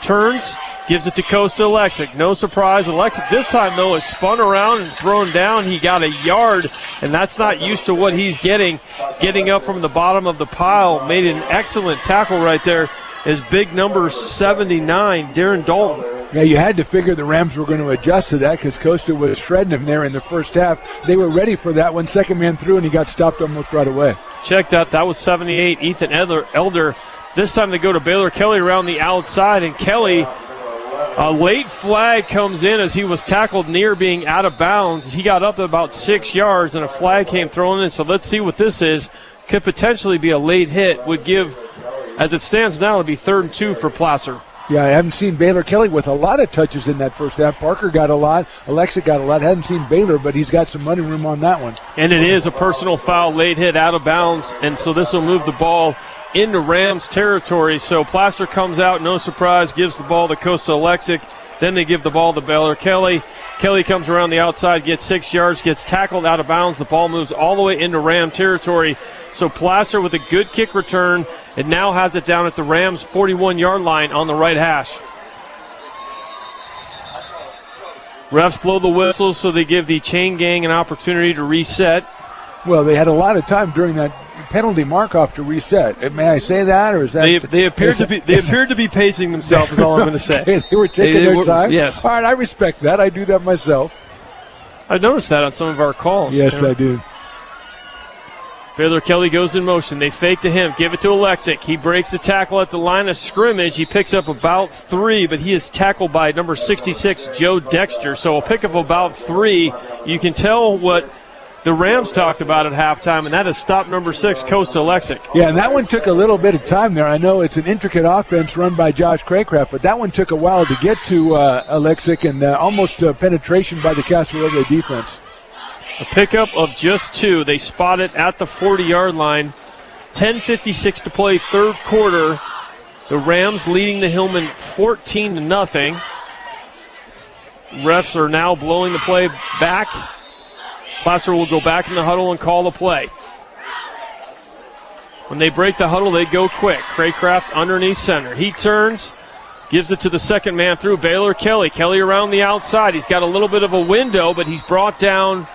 Turns, gives it to Costa Alexic. No surprise, Alexic this time, though, is spun around and thrown down. He got a yard, and that's not used to what he's getting. Getting up from the bottom of the pile, made an excellent tackle right there is big number 79, Darren Dalton. Yeah, you had to figure the Rams were going to adjust to that because Costa was shredding him there in the first half. They were ready for that one. Second man through, and he got stopped almost right away. Check that. That was 78, Ethan Elder. This time they go to Baylor Kelly around the outside, and Kelly, a late flag comes in as he was tackled near being out of bounds. He got up about 6 yards, and a flag came thrown in. So let's see what this is. Could potentially be a late hit. Would give, as it stands now, it'd be 3rd and 2 for Placer. Yeah, I haven't seen Baylor Kelly with a lot of touches in that first half. Parker got a lot. Alexa got a lot. Hadn't seen Baylor, but he's got some money room on that one. And it is a personal foul, late hit, out of bounds, and so this will move the ball into Rams territory. So Placer comes out, no surprise, gives the ball to Costa Alexic. Then they give the ball to Baylor Kelly. Kelly comes around the outside, gets 6 yards, gets tackled out of bounds. The ball moves all the way into Ram territory. So Placer with a good kick return and now has it down at the Rams' 41-yard line on the right hash. Refs blow the whistle, so they give the chain gang an opportunity to reset. Well, they had a lot of time during that penalty mark-off to reset. May I say that, or is that? They appeared to be pacing themselves. Is all I'm going to say. Okay, they were taking their time. Yes. All right, I respect that. I do that myself. I noticed that on some of our calls. Yes, I do. Baylor Kelly goes in motion. They fake to him. Give it to Alexic. He breaks the tackle at the line of scrimmage. He picks up about 3, but he is tackled by number 66, Joe Dexter. So a pickup of about 3. You can tell what the Rams talked about at halftime, and that is stop number 6, Costa Alexic. Yeah, and that one took a little bit of time there. I know it's an intricate offense run by Josh Craycraft, but that one took a while to get to Alexic, and almost penetration by the Casa Roble defense. A pickup of just 2. They spot it at the 40-yard line. 10:56 to play, third quarter. The Rams leading the Hillman 14-0. Refs are now blowing the play back. Placer will go back in the huddle and call the play. When they break the huddle, they go quick. Craycraft underneath center. He turns, gives it to the second man through, Baylor Kelly. Kelly around the outside. He's got a little bit of a window, but he's brought down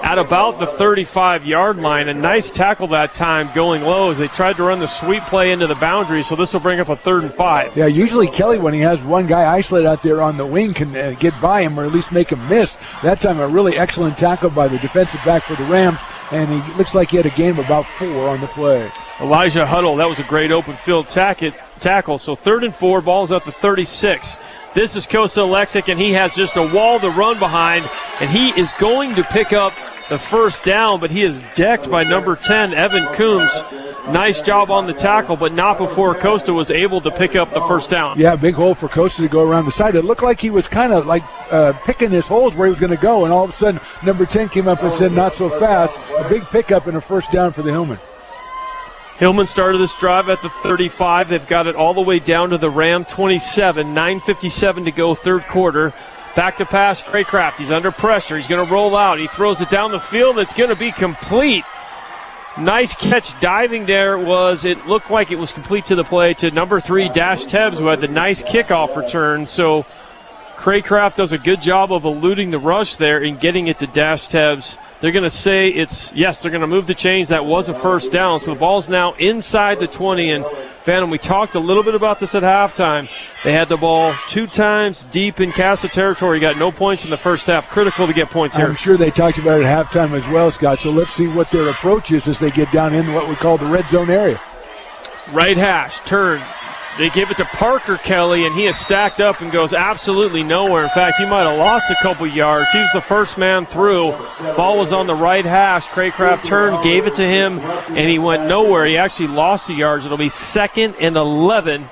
at about the 35-yard line. A nice tackle that time going low as they tried to run the sweep play into the boundary, so this will bring up a 3rd and 5. Yeah, usually Kelly, when he has one guy isolated out there on the wing, can get by him or at least make him miss. That time a really excellent tackle by the defensive back for the Rams, and he looks like he had a gain of about 4 on the play. Elijah Huddle, that was a great open field tackle. So 3rd and 4, ball's at the 36. This is Costa Alexic, and he has just a wall to run behind, and he is going to pick up the first down, but he is decked by number 10, Evan Coombs. Nice job on the tackle, but not before Costa was able to pick up the first down. Yeah, big hole for Costa to go around the side. It looked like he was kind of like picking his holes where he was going to go, and all of a sudden number 10 came up and said, not so fast. A big pickup and a first down for the Hillman. Hillman started this drive at the 35. They've got it all the way down to the Ram 27. 9:57 to go, third quarter. Back to pass, Craycraft. He's under pressure. He's going to roll out. He throws it down the field. It's going to be complete. Nice catch diving there was. It looked like it was complete to the play to number 3, Dash Tebbs, who had the nice kickoff return. So Craycraft does a good job of eluding the rush there and getting it to Dash Tebbs. They're going to say they're going to move the chains. That was a first down. So the ball's now inside the 20. And, Phantom, we talked a little bit about this at halftime. They had the ball 2 times deep in Casa territory. Got no points in the first half. Critical to get points here. I'm sure they talked about it at halftime as well, Scott. So let's see what their approach is as they get down in what we call the red zone area. Right hash, turn. They give it to Parker Kelly, and he is stacked up and goes absolutely nowhere. In fact, he might have lost a couple yards. He was the first man through. Ball was on the right hash. Craycraft turned, gave it to him, and he went nowhere. He actually lost the yards. It'll be 2nd and 11.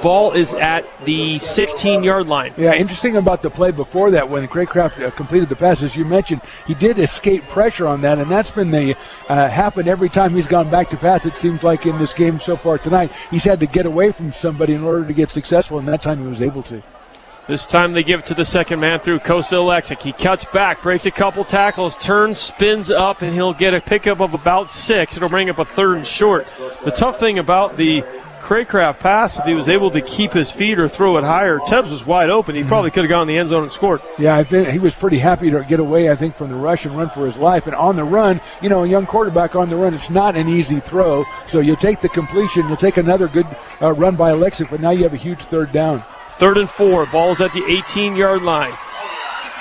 Ball is at the 16-yard line. Yeah, interesting about the play before that when Craycraft completed the pass. As you mentioned, he did escape pressure on that, and that's been the happened every time he's gone back to pass. It seems like in this game so far tonight, he's had to get away from somebody in order to get successful, and that time he was able to. This time they give it to the second man through, Costa Alexic. He cuts back, breaks a couple tackles, turns, spins up, and he'll get a pickup of about 6. It'll bring up a 3rd and short. The tough thing about the Craycraft pass, if he was able to keep his feet or throw it higher, Tubbs was wide open. He probably could have gone in the end zone and scored. Yeah, I think he was pretty happy to get away, I think, from the rush and run for his life. And on the run, you know, a young quarterback on the run, it's not an easy throw. So you take the completion, you'll take another good run by Alexic, but now you have a huge third down. 3rd and 4, ball's at the 18-yard line.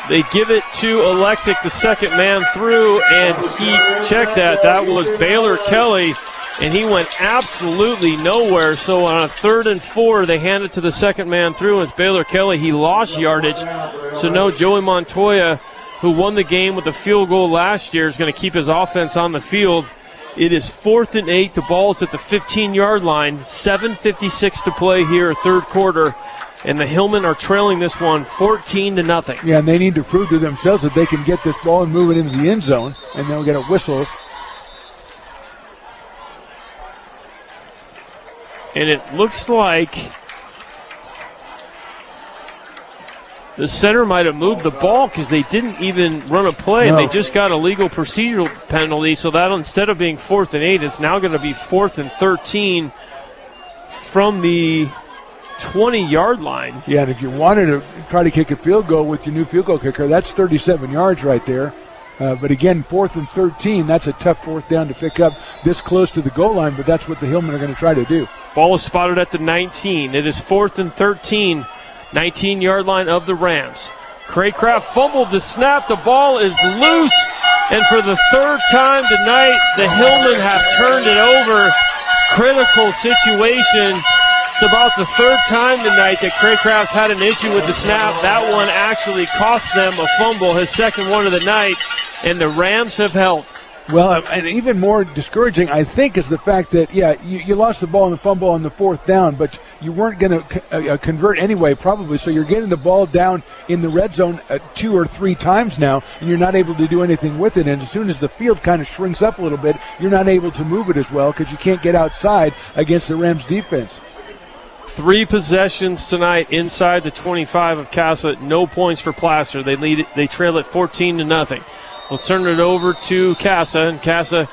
They give it to Alexic, the second man through, and he checked that. That was Baylor Kelly, and he went absolutely nowhere. So on a 3rd and 4, they hand it to the second man through. It's Baylor Kelly. He lost yardage. So no, Joey Montoya, who won the game with a field goal last year, is going to keep his offense on the field. It is 4th and 8. The ball is at the 15-yard line. 7:56 to play here, third quarter. And the Hillmen are trailing this one 14-0. Yeah, and they need to prove to themselves that they can get this ball and move it into the end zone, and they'll get a whistle. And it looks like the center might have moved the ball because they didn't even run a play, and they just got a legal procedural penalty. So that instead of being 4th and 8, it's now going to be 4th and 13 from the 20-yard line. Yeah, and if you wanted to try to kick a field goal with your new field goal kicker, that's 37 yards right there. But again, 4th and 13, that's a tough fourth down to pick up this close to the goal line, but that's what the Hillmen are going to try to do. Ball is spotted at the 19. It is 4th and 13, 19-yard line of the Rams. Craycraft fumbled the snap. The ball is loose, and for the third time tonight, the Hillmen have turned it over. Critical situation. It's about the third time tonight that Craycraft's had an issue with the snap. That one actually cost them a fumble, his second one of the night, and the Rams have held. Well, and even more discouraging, I think, is the fact that, you lost the ball in the fumble on the fourth down, but you weren't going to convert anyway, probably. So you're getting the ball down in the red zone 2 or 3 times now, and you're not able to do anything with it. And as soon as the field kind of shrinks up a little bit, you're not able to move it as well because you can't get outside against the Rams defense. 3 possessions tonight inside the 25 of Casa. No points for Placer. They lead it. They trail it 14-0. We'll turn it over to Casa, and Casa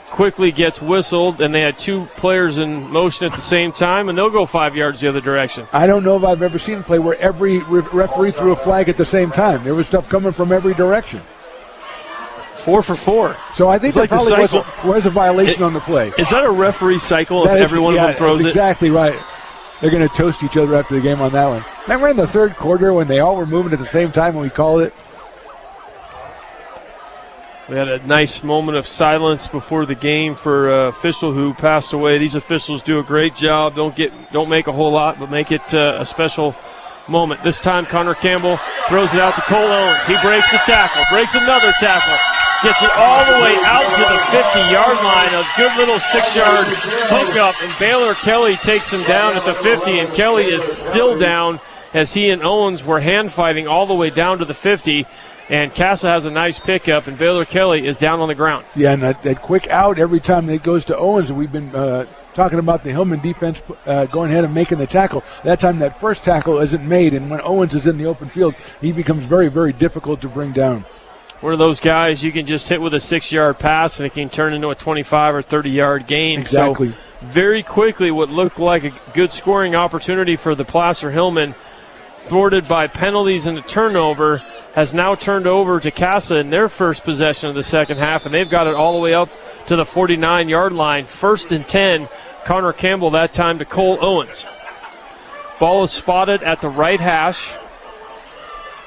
quickly gets whistled, and they had 2 players in motion at the same time, and they'll go 5 yards the other direction. I don't know if I've ever seen a play where every referee threw a flag at the same time. There was stuff coming from every direction. 4 for 4. So I think there probably was a violation on the play. Is that a referee cycle if every one of them throws it? Exactly right. They're going to toast each other after the game on that one. Remember in the third quarter when they all were moving at the same time when we called it? We had a nice moment of silence before the game for an official who passed away. These officials do a great job. Don't make a whole lot, but make it a special moment. This time Connor Campbell throws it out to Cole Owens. He breaks the tackle, breaks another tackle, gets it all the way out to the 50-yard line. A good little 6-yard hookup, and Baylor Kelly takes him down at the 50, and Kelly is still down as he and Owens were hand fighting all the way down to the 50. And Casa has a nice pickup, and Baylor Kelly is down on the ground. Yeah, and that quick out every time it goes to Owens, and we've been talking about the Hillman defense going ahead and making the tackle. That time that first tackle isn't made, and when Owens is in the open field, he becomes very, very difficult to bring down. One of those guys you can just hit with a 6-yard pass, and it can turn into a 25 or 30-yard gain. Exactly. So very quickly what looked like a good scoring opportunity for the Placer Hillman, thwarted by penalties and a turnover, has now turned over to Casa in their first possession of the second half, and they've got it all the way up to the 49-yard line. 1st and 10, Connor Campbell that time to Cole Owens. Ball is spotted at the right hash.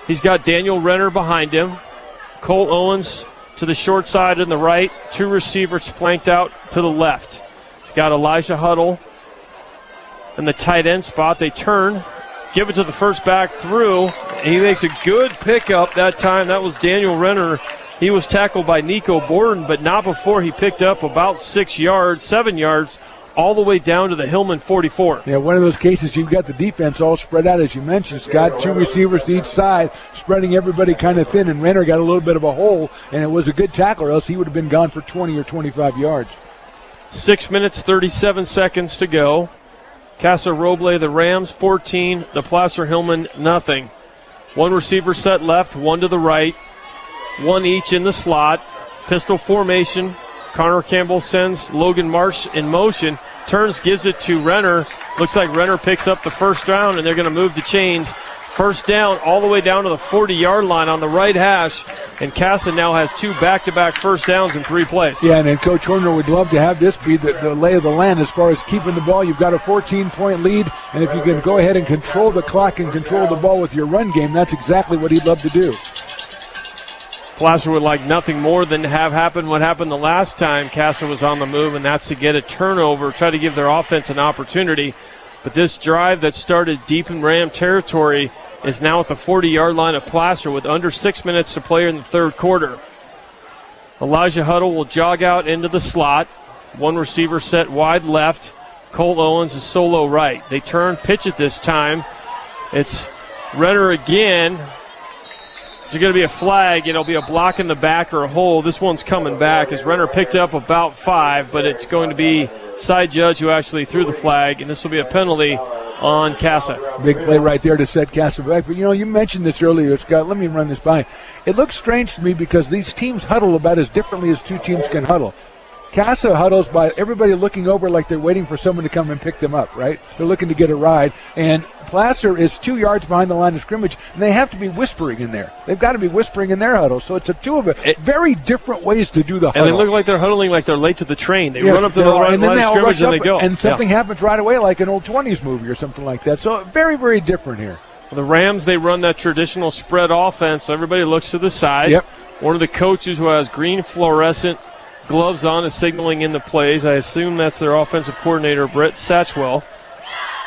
He's got Daniel Renner behind him. Cole Owens to the short side in the right. 2 receivers flanked out to the left. He's got Elijah Huddle in the tight end spot. They turn. Give it to the first back through. He makes a good pickup that time. That was Daniel Renner. He was tackled by Nico Borden, but not before he picked up about 7 yards, all the way down to the Hillman 44. Yeah, one of those cases you've got the defense all spread out, as you mentioned, Scott. 2 receivers to each side, spreading everybody kind of thin, and Renner got a little bit of a hole, and it was a good tackle, or else he would have been gone for 20 or 25 yards. 6 minutes, 37 seconds to go. Casa Roble, the Rams, 14. The Placer Hillman, nothing. 1 receiver set left, 1 to the right. 1 each in the slot. Pistol formation. Connor Campbell sends Logan Marsh in motion. turns, gives it to Renner. Looks like Renner picks up the first down, and they're going to move the chains. First down all the way down to the 40-yard line on the right hash, and Casa now has 2 back-to-back first downs in 3 plays. Yeah, and then Coach Horner would love to have this be the lay of the land as far as keeping the ball. You've got a 14-point lead, and if you can go ahead and control the clock and control the ball with your run game, that's exactly what he'd love to do. Placer would like nothing more than to have happen what happened the last time Casa was on the move, and that's to get a turnover, try to give their offense an opportunity. But this drive that started deep in Ram territory is now at the 40-yard line of Placer with under 6 minutes to play in the third quarter. Elijah Huddle will jog out into the slot. One receiver set wide left. Cole Owens is solo right. They turn, pitch it this time. It's Renner again. There's going to be a flag. It'll be a block in the back or a hole. This one's coming back as Renner picked up about 5, but it's going to be side judge who actually threw the flag, and this will be a penalty on Casa. Big play right there to set Casa back. But, you mentioned this earlier, Scott. Let me run this by. It looks strange to me because these teams huddle about as differently as 2 teams can huddle. Casa huddles by everybody looking over like they're waiting for someone to come and pick them up, right? They're looking to get a ride. And Placer is 2 yards behind the line of scrimmage, and they have to be whispering in there. They've got to be whispering in their huddle. So it's very different ways to do the huddle. And they look like they're huddling like they're late to the train. They run up to the line of scrimmage and they go. And something happens right away like an old 20s movie or something like that. So very, very different here. The Rams, they run that traditional spread offense, so everybody looks to the side. Yep. One of the coaches who has green fluorescent gloves on is signaling in the plays. I assume that's their offensive coordinator, Brett Satchwell,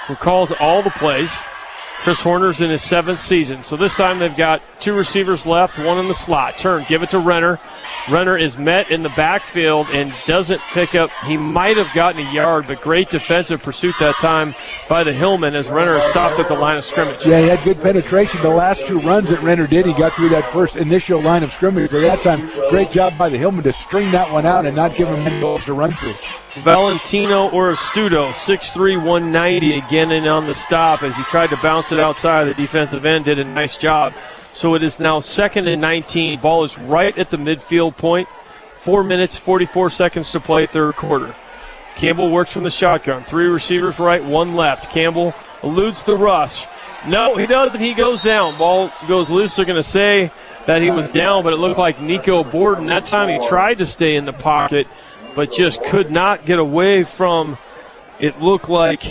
who calls all the plays. Chris Horner's in his 7th season. So this time they've got 2 receivers left, one in the slot. Turn, give it to Renner. Renner is met in the backfield and doesn't pick up. He might have gotten a yard, but great defensive pursuit that time by the Hillman as Renner is stopped at the line of scrimmage. Yeah, he had good penetration. The last 2 runs that Renner did, he got through that first initial line of scrimmage. But that time, great job by the Hillman to string that one out and not give him any goals to run through. Valentino Oristudo, 6'3", 190, again in on the stop as he tried to bounce it outside. The defensive end did a nice job. So it is now 2nd and 19. Ball is right at the midfield point. 4 minutes, 44 seconds to play, third quarter. Campbell works from the shotgun. 3 receivers right, 1 left. Campbell eludes the rush. No, he doesn't. He goes down. Ball goes loose. They're going to say that he was down, but it looked like Nico Borden. That time he tried to stay in the pocket, but just could not get away from, it looked like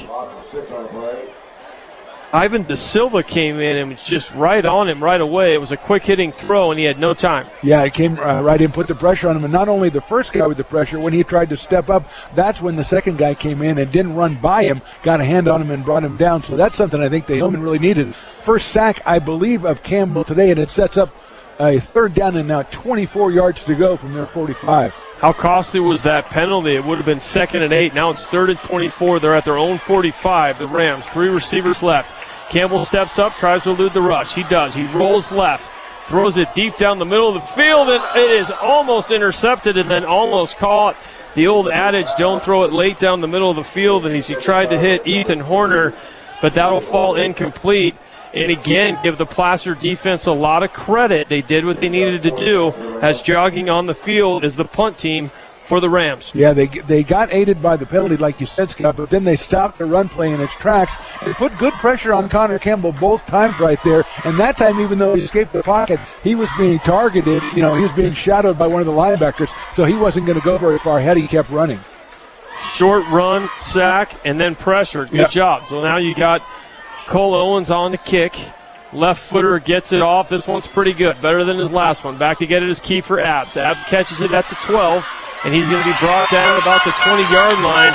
Ivan De Silva came in and was just right on him right away. It was a quick hitting throw, and he had no time. Yeah, he came right in, put the pressure on him. And not only the first guy with the pressure, when he tried to step up, that's when the second guy came in and didn't run by him, got a hand on him and brought him down. So that's something I think the Hillman really needed. First sack, I believe, of Campbell today, and it sets up a 3rd down and now 24 yards to go from their 45. How costly was that penalty? It would have been 2nd and 8. Now it's 3rd and 24. They're at their own 45, the Rams. 3 receivers left. Campbell steps up, tries to elude the rush. He does. He rolls left, throws it deep down the middle of the field, and it is almost intercepted and then almost caught. The old adage, don't throw it late down the middle of the field, and he tried to hit Ethan Horner, but that'll fall incomplete. And again, give the Placer defense a lot of credit. They did what they needed to do, as jogging on the field is the punt team for the Rams. Yeah, they got aided by the penalty, like you said, Scott, but then they stopped the run play in its tracks and put good pressure on Connor Campbell both times right there. And that time, even though he escaped the pocket, he was being targeted. He was being shadowed by one of the linebackers, so he wasn't going to go very far ahead. He kept running. Short run, sack, and then pressure. Good job. So now you got Cole Owens on the kick. Left footer gets it off. This one's pretty good. Better than his last one. Back to get it is key for Abs. Abs catches it at the 12. And he's going to be brought down about the 20-yard line.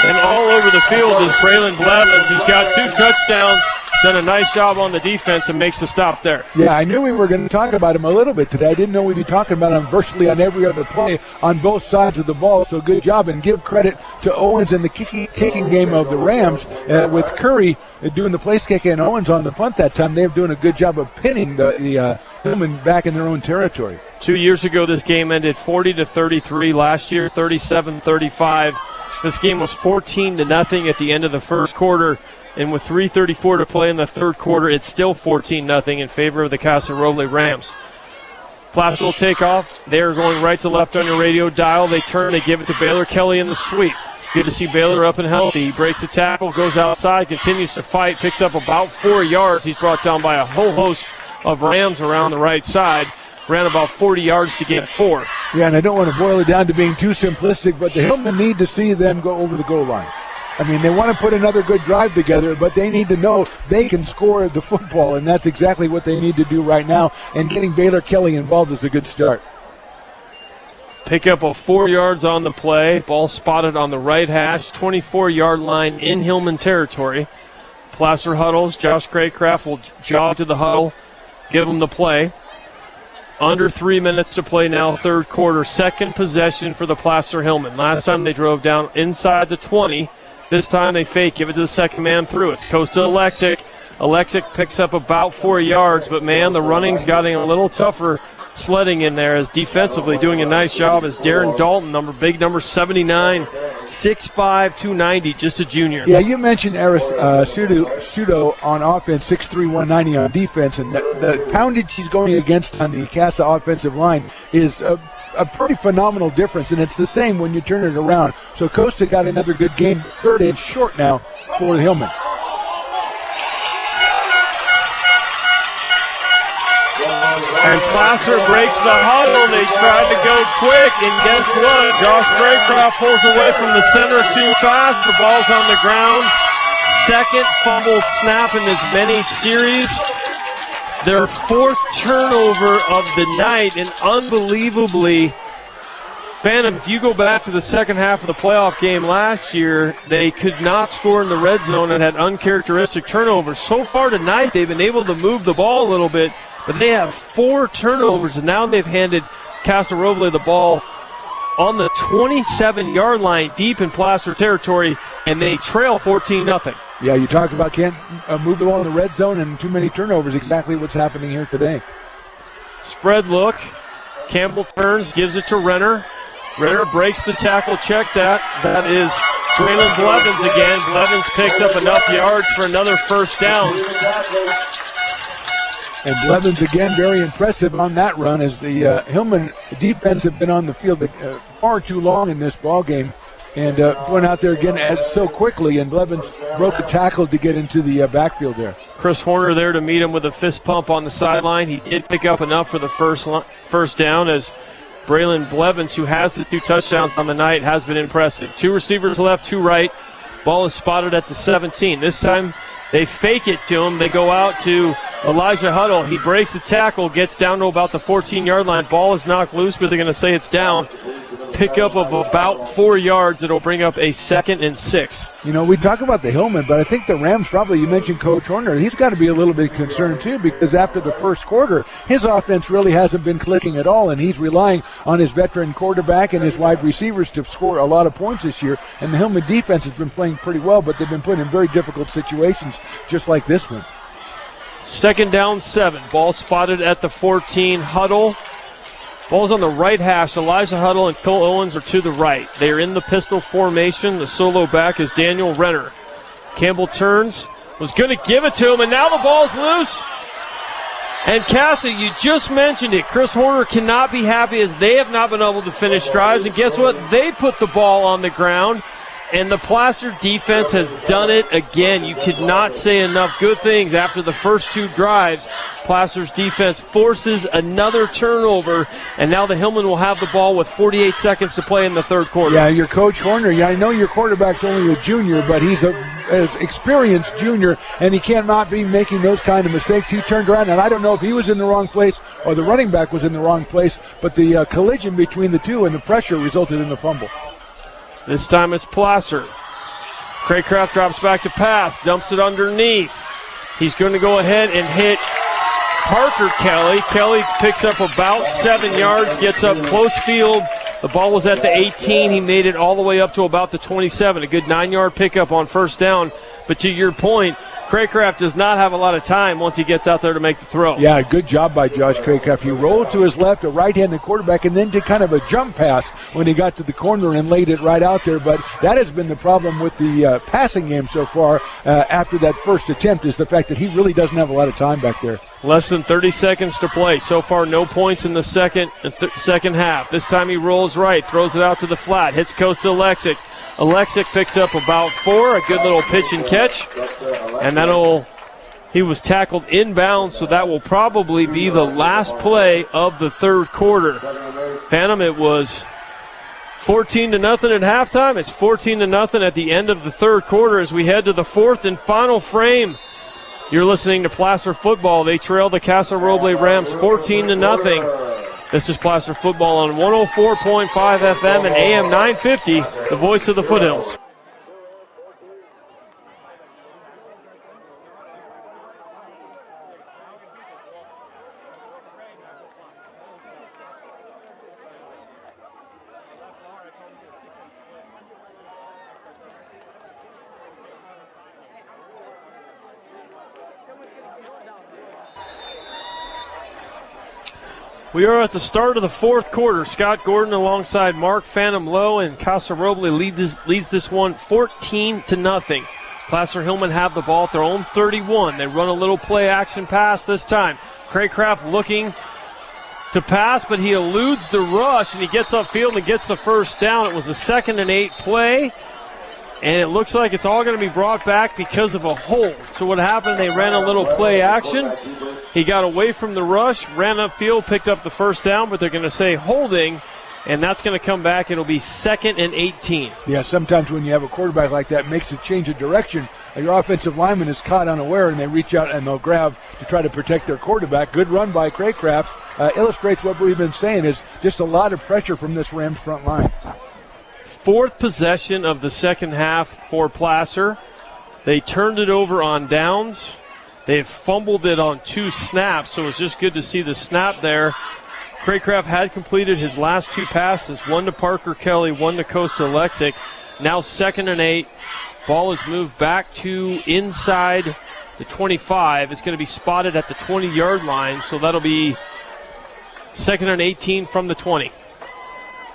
And all over the field is Braylon Blevins, who's got 2 touchdowns, done a nice job on the defense, and makes the stop there. Yeah, I knew we were going to talk about him a little bit today. I didn't know we'd be talking about him virtually on every other play on both sides of the ball. So good job, and give credit to Owens and the kicking game of the Rams. With Curry doing the place kick and Owens on the punt that time, they're doing a good job of pinning the Hillman back in their own territory. 2 years ago, this game ended 40-33. Last year, 37-35. This game was 14-0 at the end of the first quarter. And with 3:34 to play in the third quarter, it's still 14-0 in favor of the Casa Roble Rams. Placer will take off. They are going right to left on your radio dial. They turn, they give it to Baylor Kelly in the sweep. Good to see Baylor up and healthy. He breaks the tackle, goes outside, continues to fight, picks up about 4 yards. He's brought down by a whole host of Rams around the right side. Ran about 40 yards to gain 4. Yeah, and I don't want to boil it down to being too simplistic, but the Hillmen need to see them go over the goal line. I mean, they want to put another good drive together, but they need to know they can score the football, and that's exactly what they need to do right now, and getting Baylor Kelly involved is a good start. Pick up of 4 yards on the play. Ball spotted on the right hash, 24-yard line in Hillman territory. Placer huddles. Josh Craycraft will jog to the huddle, give him the play. Under 3 minutes to play now, third quarter. Second possession for the Placer Hillman. Last time they drove down inside the 20. This time they fake, give it to the second man through. It's Costa Alexic. Alexic picks up about 4 yards, but man, the running's getting a little tougher sledding in there as defensively doing a nice job as Darren Dalton, big number 79, 6'5", 290, just a junior. Yeah, you mentioned Aris Sudo on offense, 6'3", 190 on defense, and the poundage he's going against on the Casa offensive line is a pretty phenomenal difference, and it's the same when you turn it around. So Costa got another good game, third and short now for the Hillmen. And Placer breaks the huddle. They tried to go quick, and guess what? Josh Craycraft pulls away from the center too fast. The ball's on the ground. Second fumbled snap in as many series. Their fourth turnover of the night, and unbelievably, Phantom, if you go back to the second half of the playoff game last year, they could not score in the red zone and had uncharacteristic turnovers. So far tonight, they've been able to move the ball a little bit, but they have 4 turnovers, and now they've handed Casa Roble the ball on the 27-yard line deep in Placer territory, and they trail 14-0. Yeah, you talk about can't move the ball in the red zone and too many turnovers, exactly what's happening here today. Spread look. Campbell turns, gives it to Renner. Renner breaks the tackle, check that. That is Braylon Blevins again. Blevins picks up enough yards for another first down. And Blevins again very impressive on that run as the Hillman defense have been on the field far too long in this ball game. And going out there again so quickly, and Blevins broke the tackle to get into the backfield there. Chris Horner there to meet him with a fist pump on the sideline. He did pick up enough for the first down as Braylon Blevins, who has the 2 touchdowns on the night, has been impressive. 2 receivers left, 2 right. Ball is spotted at the 17. This time they fake it to him. They go out to Elijah Huddle. He breaks the tackle, gets down to about the 14-yard line. Ball is knocked loose, but they're going to say it's down. Pickup of about 4 yards. It'll bring up a 2nd and 6. You know, we talk about the Hillmen, but I think the Rams probably, you mentioned Coach Horner, he's got to be a little bit concerned too, because after the first quarter, his offense really hasn't been clicking at all, and he's relying on his veteran quarterback and his wide receivers to score a lot of points this year. And the Hillman defense has been playing pretty well, but they've been put in very difficult situations, just like this one. 2nd down, 7. Ball spotted at the 14. Huddle. Ball's on the right hash. Elijah Huddle and Cole Owens are to the right. They are in the pistol formation. The solo back is Daniel Renner. Campbell turns, was going to give it to him, and now the ball's loose. And Casa, you just mentioned it. Chris Horner cannot be happy as they have not been able to finish drives. And guess what? They put the ball on the ground. And the Placer defense has done it again. You could not say enough good things after the first 2 drives. Placer's defense forces another turnover, and now the Hillmen will have the ball with 48 seconds to play in the third quarter. Yeah, your Coach Horner, I know your quarterback's only a junior, but he's an experienced junior, and he cannot be making those kind of mistakes. He turned around, and I don't know if he was in the wrong place or the running back was in the wrong place, but the collision between the two and the pressure resulted in the fumble. This time it's Placer. Craycraft drops back to pass, dumps it underneath. He's going to go ahead and hit Parker Kelly. Kelly picks up about 7 yards, gets up close field. The ball was at the 18. He made it all the way up to about the 27. A good 9-yard pickup on first down. But to your point, Craycraft does not have a lot of time once he gets out there to make the throw. Yeah, good job by Josh Craycraft. He rolled to his left, a right-handed quarterback, and then did kind of a jump pass when he got to the corner and laid it right out there. But that has been the problem with the passing game so far after that first attempt, is the fact that he really doesn't have a lot of time back there. Less than 30 seconds to play. So far, no points in the second half. This time he rolls right, throws it out to the flat, hits coast to Alexic. Alexic picks up about 4, a good little pitch and catch. And he was tackled inbounds, so that will probably be the last play of the third quarter. Phantom, it was 14-0 at halftime. It's 14-0 at the end of the third quarter as we head to the fourth and final frame. You're listening to Placer Football. They trail the Casa Roble Rams 14-0. This is Placer Football on 104.5 FM and AM 950, the voice of the Foothills. We are at the start of the fourth quarter. Scott Gordon alongside Mark Phantom Lowe, and Casa Roble leads this one 14-0. Placer Hillman have the ball at their own 31. They run a little play action pass this time. Craycraft looking to pass, but he eludes the rush, and he gets upfield and gets the first down. It was a 2nd and 8 play, and it looks like it's all going to be brought back because of a hold. So what happened, they ran a little play action. He got away from the rush, ran upfield, picked up the first down, but they're going to say holding, and that's going to come back. It'll be 2nd and 18. Yeah, sometimes when you have a quarterback like that, it makes a change of direction. Your offensive lineman is caught unaware, and they reach out and they'll grab to try to protect their quarterback. Good run by Craycraft. Illustrates what we've been saying is just a lot of pressure from this Rams front line. Fourth possession of the second half for Placer. They turned it over on downs. They've fumbled it on 2 snaps, so it's just good to see the snap there. Craycraft had completed his last 2 passes, one to Parker Kelly, one to Costa Lexic. Now 2nd and 8. Ball is moved back to inside the 25. It's going to be spotted at the 20-yard line, so that'll be 2nd and 18 from the 20.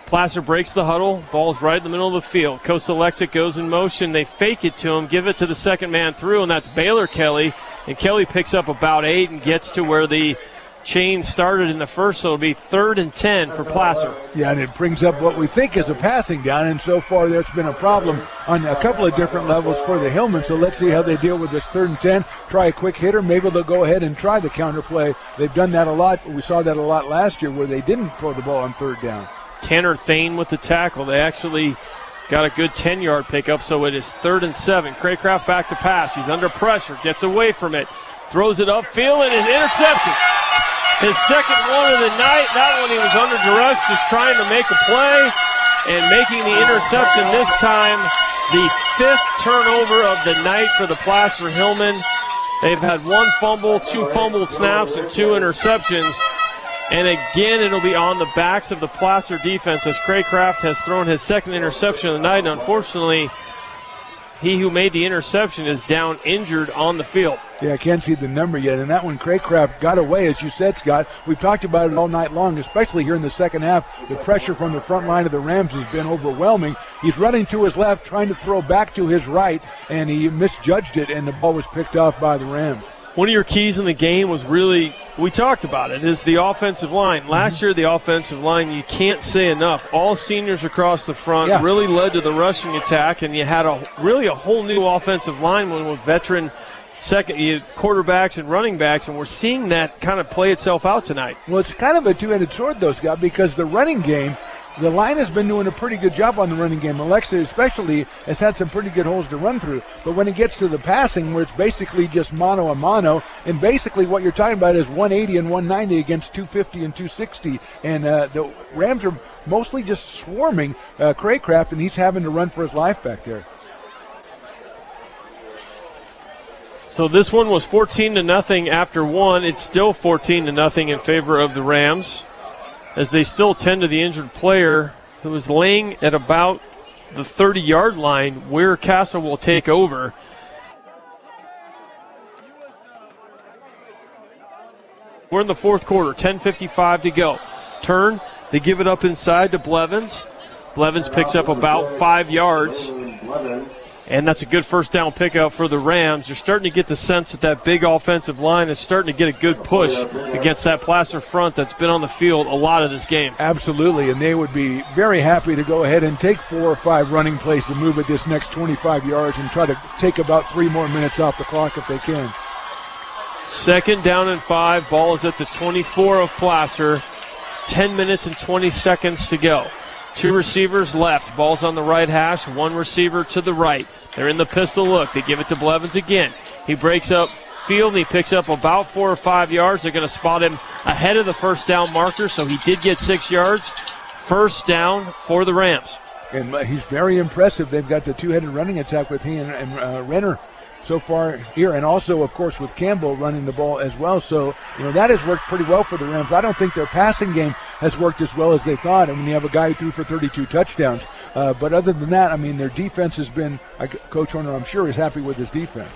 Placer breaks the huddle. Ball's right in the middle of the field. Costa Lexic goes in motion. They fake it to him, give it to the second man through, and that's Baylor Kelly. And Kelly picks up about 8 and gets to where the chain started in the first, so it'll be 3rd and 10 for Placer. Yeah, and it brings up what we think is a passing down, and so far there's been a problem on a couple of different levels for the Hillmen, so let's see how they deal with this 3rd and 10. Try a quick hitter. Maybe they'll go ahead and try the counter play. They've done that a lot. We saw that a lot last year where they didn't throw the ball on 3rd down. Tanner Thane with the tackle. They actually got a good 10-yard pickup, so it is 3rd and 7. Craycraft back to pass. He's under pressure, gets away from it, throws it upfield, and is intercepted. His second one of the night. That one he was under duress, just trying to make a play, and making the interception this time. The 5th turnover of the night for the Placer Hillmen. They've had 1 fumble, 2 fumbled snaps, and 2 interceptions. And again, it'll be on the backs of the Placer defense as Craycraft has thrown his 2nd interception of the night. And unfortunately, he who made the interception is down injured on the field. Yeah, I can't see the number yet. And that one, Craycraft got away, as you said, Scott. We've talked about it all night long, especially here in the second half. The pressure from the front line of the Rams has been overwhelming. He's running to his left, trying to throw back to his right, and he misjudged it, and the ball was picked off by the Rams. One of your keys in the game was really, we talked about it, is the offensive line. Last year, the offensive line, you can't say enough. All seniors across the front really led to the rushing attack, and you had a whole new offensive lineman with veteran quarterbacks and running backs, and we're seeing that kind of play itself out tonight. Well, it's kind of a two-handed sword, though, Scott, because the running game, the line has been doing a pretty good job on the running game. Alexa especially has had some pretty good holes to run through. But when it gets to the passing, where it's basically just mano a mano, and basically what you're talking about is 180 and 190 against 250 and 260. And the Rams are mostly just swarming Craycraft, and he's having to run for his life back there. So this one was 14-0 after 1. It's still 14-0 in favor of the Rams, as they still tend to the injured player who is laying at about the 30-yard line where Casa will take over. We're in the fourth quarter, 10:55 to go. Turn, they give it up inside to Blevins. Blevins picks up about 5 yards. And that's a good first down pickup for the Rams. You're starting to get the sense that that big offensive line is starting to get a good push against that Placer front that's been on the field a lot of this game. Absolutely, and they would be very happy to go ahead and take 4 or 5 running plays and move it this next 25 yards and try to take about 3 more minutes off the clock if they can. 2nd down and 5. Ball is at the 24 of Placer. 10 minutes and 20 seconds to go. 2 receivers left. Ball's on the right hash. 1 receiver to the right. They're in the pistol look. They give it to Blevins again. He breaks up field and he picks up about 4 or 5 yards. They're going to spot him ahead of the first down marker, so he did get 6 yards. First down for the Rams. And he's very impressive. They've got the 2-headed running attack with he and Renner so far here, and also, of course, with Campbell running the ball as well. So, that has worked pretty well for the Rams. I don't think their passing game has worked as well as they thought. And when you have a guy who threw for 32 touchdowns. But other than that, their defense has been, Coach Horner, I'm sure, is happy with his defense.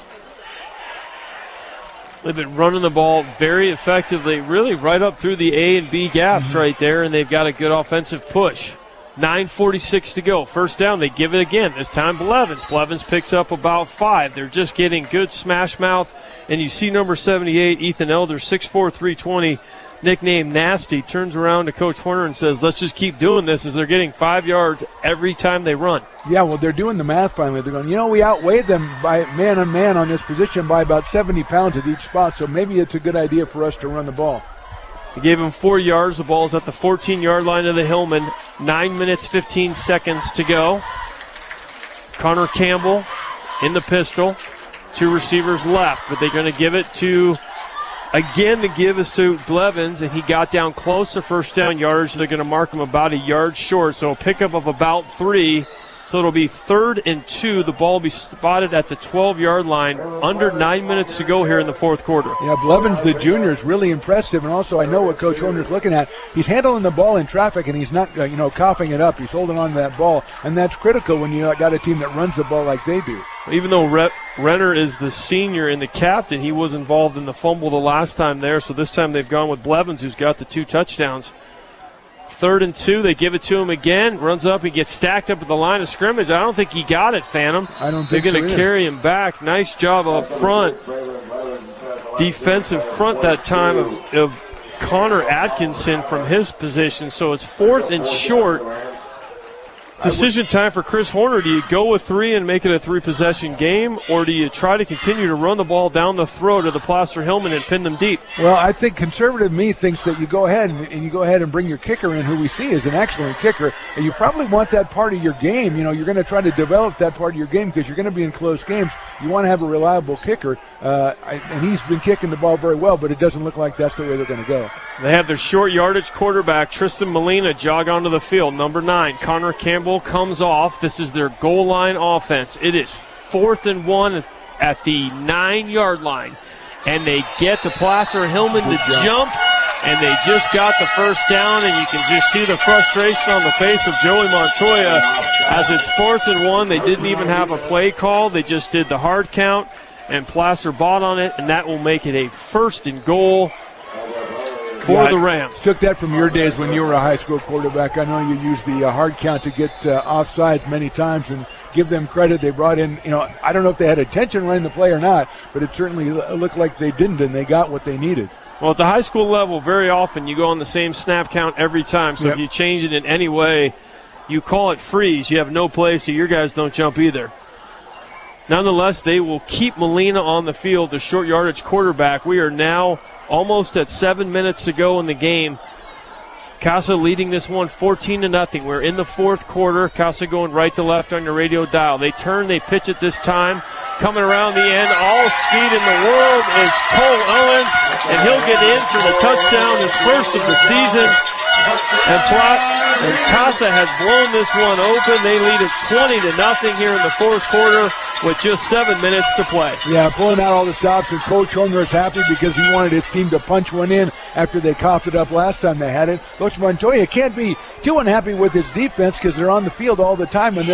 They've been running the ball very effectively, really right up through the A and B gaps right there, and they've got a good offensive push. 9:46 to go. First down, they give it again. This time Blevins. Blevins picks up about 5. They're just getting good smash mouth. And you see number 78, Ethan Elder, 6'4", 320, nicknamed Nasty, turns around to Coach Horner and says, let's just keep doing this, as they're getting 5 yards every time they run. Yeah, well, they're doing the math finally. They're going, we outweighed them by man on this position by about 70 pounds at each spot, so maybe it's a good idea for us to run the ball. He gave him 4 yards. The ball's at the 14-yard line of the Hillman. 9 minutes, 15 seconds to go. Connor Campbell in the pistol. 2 receivers left, but they're going to give it to, again, the give is to Blevins, and he got down close to first down yardage. They're going to mark him about a yard short, so a pickup of about 3. So it'll be 3rd and 2. The ball will be spotted at the 12-yard line. Under 9 minutes to go here in the fourth quarter. Yeah, Blevins, the junior, is really impressive. And also I know what Coach Horner's looking at. He's handling the ball in traffic, and he's not, coughing it up. He's holding on to that ball. And that's critical when you got a team that runs the ball like they do. Even though Renner is the senior and the captain, he was involved in the fumble the last time there. So this time they've gone with Blevins, who's got the 2 touchdowns. 3rd and 2, they give it to him again. Runs up, he gets stacked up at the line of scrimmage. I don't think he got it, Phantom. I don't think so. They're going to carry him back. Nice job up front. Defensive front that time of Connor Atkinson from his position. So it's 4th and short. Decision time for Chris Horner. Do you go with 3 and make it a 3-possession game, or do you try to continue to run the ball down the throat of the Placer Hillman and pin them deep? Well, I think conservative me thinks that you go ahead and bring your kicker in, who we see is an excellent kicker, and you probably want that part of your game. You're going to try to develop that part of your game because you're going to be in close games. You want to have a reliable kicker, and he's been kicking the ball very well, but it doesn't look like that's the way they're going to go. They have their short yardage quarterback, Tristan Molina, jog onto the field. Number 9, Connor Campbell comes off. This is their goal line offense. It is 4th and 1 at the 9-yard line. And they get the Placer Hillman to jump, and they just got the first down, and you can just see the frustration on the face of Joey Montoya as it's 4th and 1. They didn't even have a play call. They just did the hard count, and Placer bought on it, and that will make it a 1st and goal for the Rams. Took that from your days when you were a high school quarterback. I know you used the hard count to get offsides many times, and give them credit. They brought in, I don't know if they had intention running the play or not, but it certainly looked like they didn't, and they got what they needed. Well, at the high school level, very often you go on the same snap count every time. So if you change it in any way, you call it freeze. You have no play, so your guys don't jump either. Nonetheless, they will keep Molina on the field, the short yardage quarterback. We are now almost at 7 minutes to go in the game. Casa leading this one 14-0. We're in the fourth quarter. Casa going right to left on your radio dial. They turn, they pitch it this time. Coming around the end, all speed in the world is Cole Owens, and he'll get in for the touchdown, his first of the season. And Casa has blown this one open. They lead it 20-0 here in the fourth quarter with just 7 minutes to play. Yeah, pulling out all the stops, and Coach Horner is happy because he wanted his team to punch one in after they coughed it up last time they had it. Coach Montoya can't be too unhappy with his defense because they're on the field all the time, and they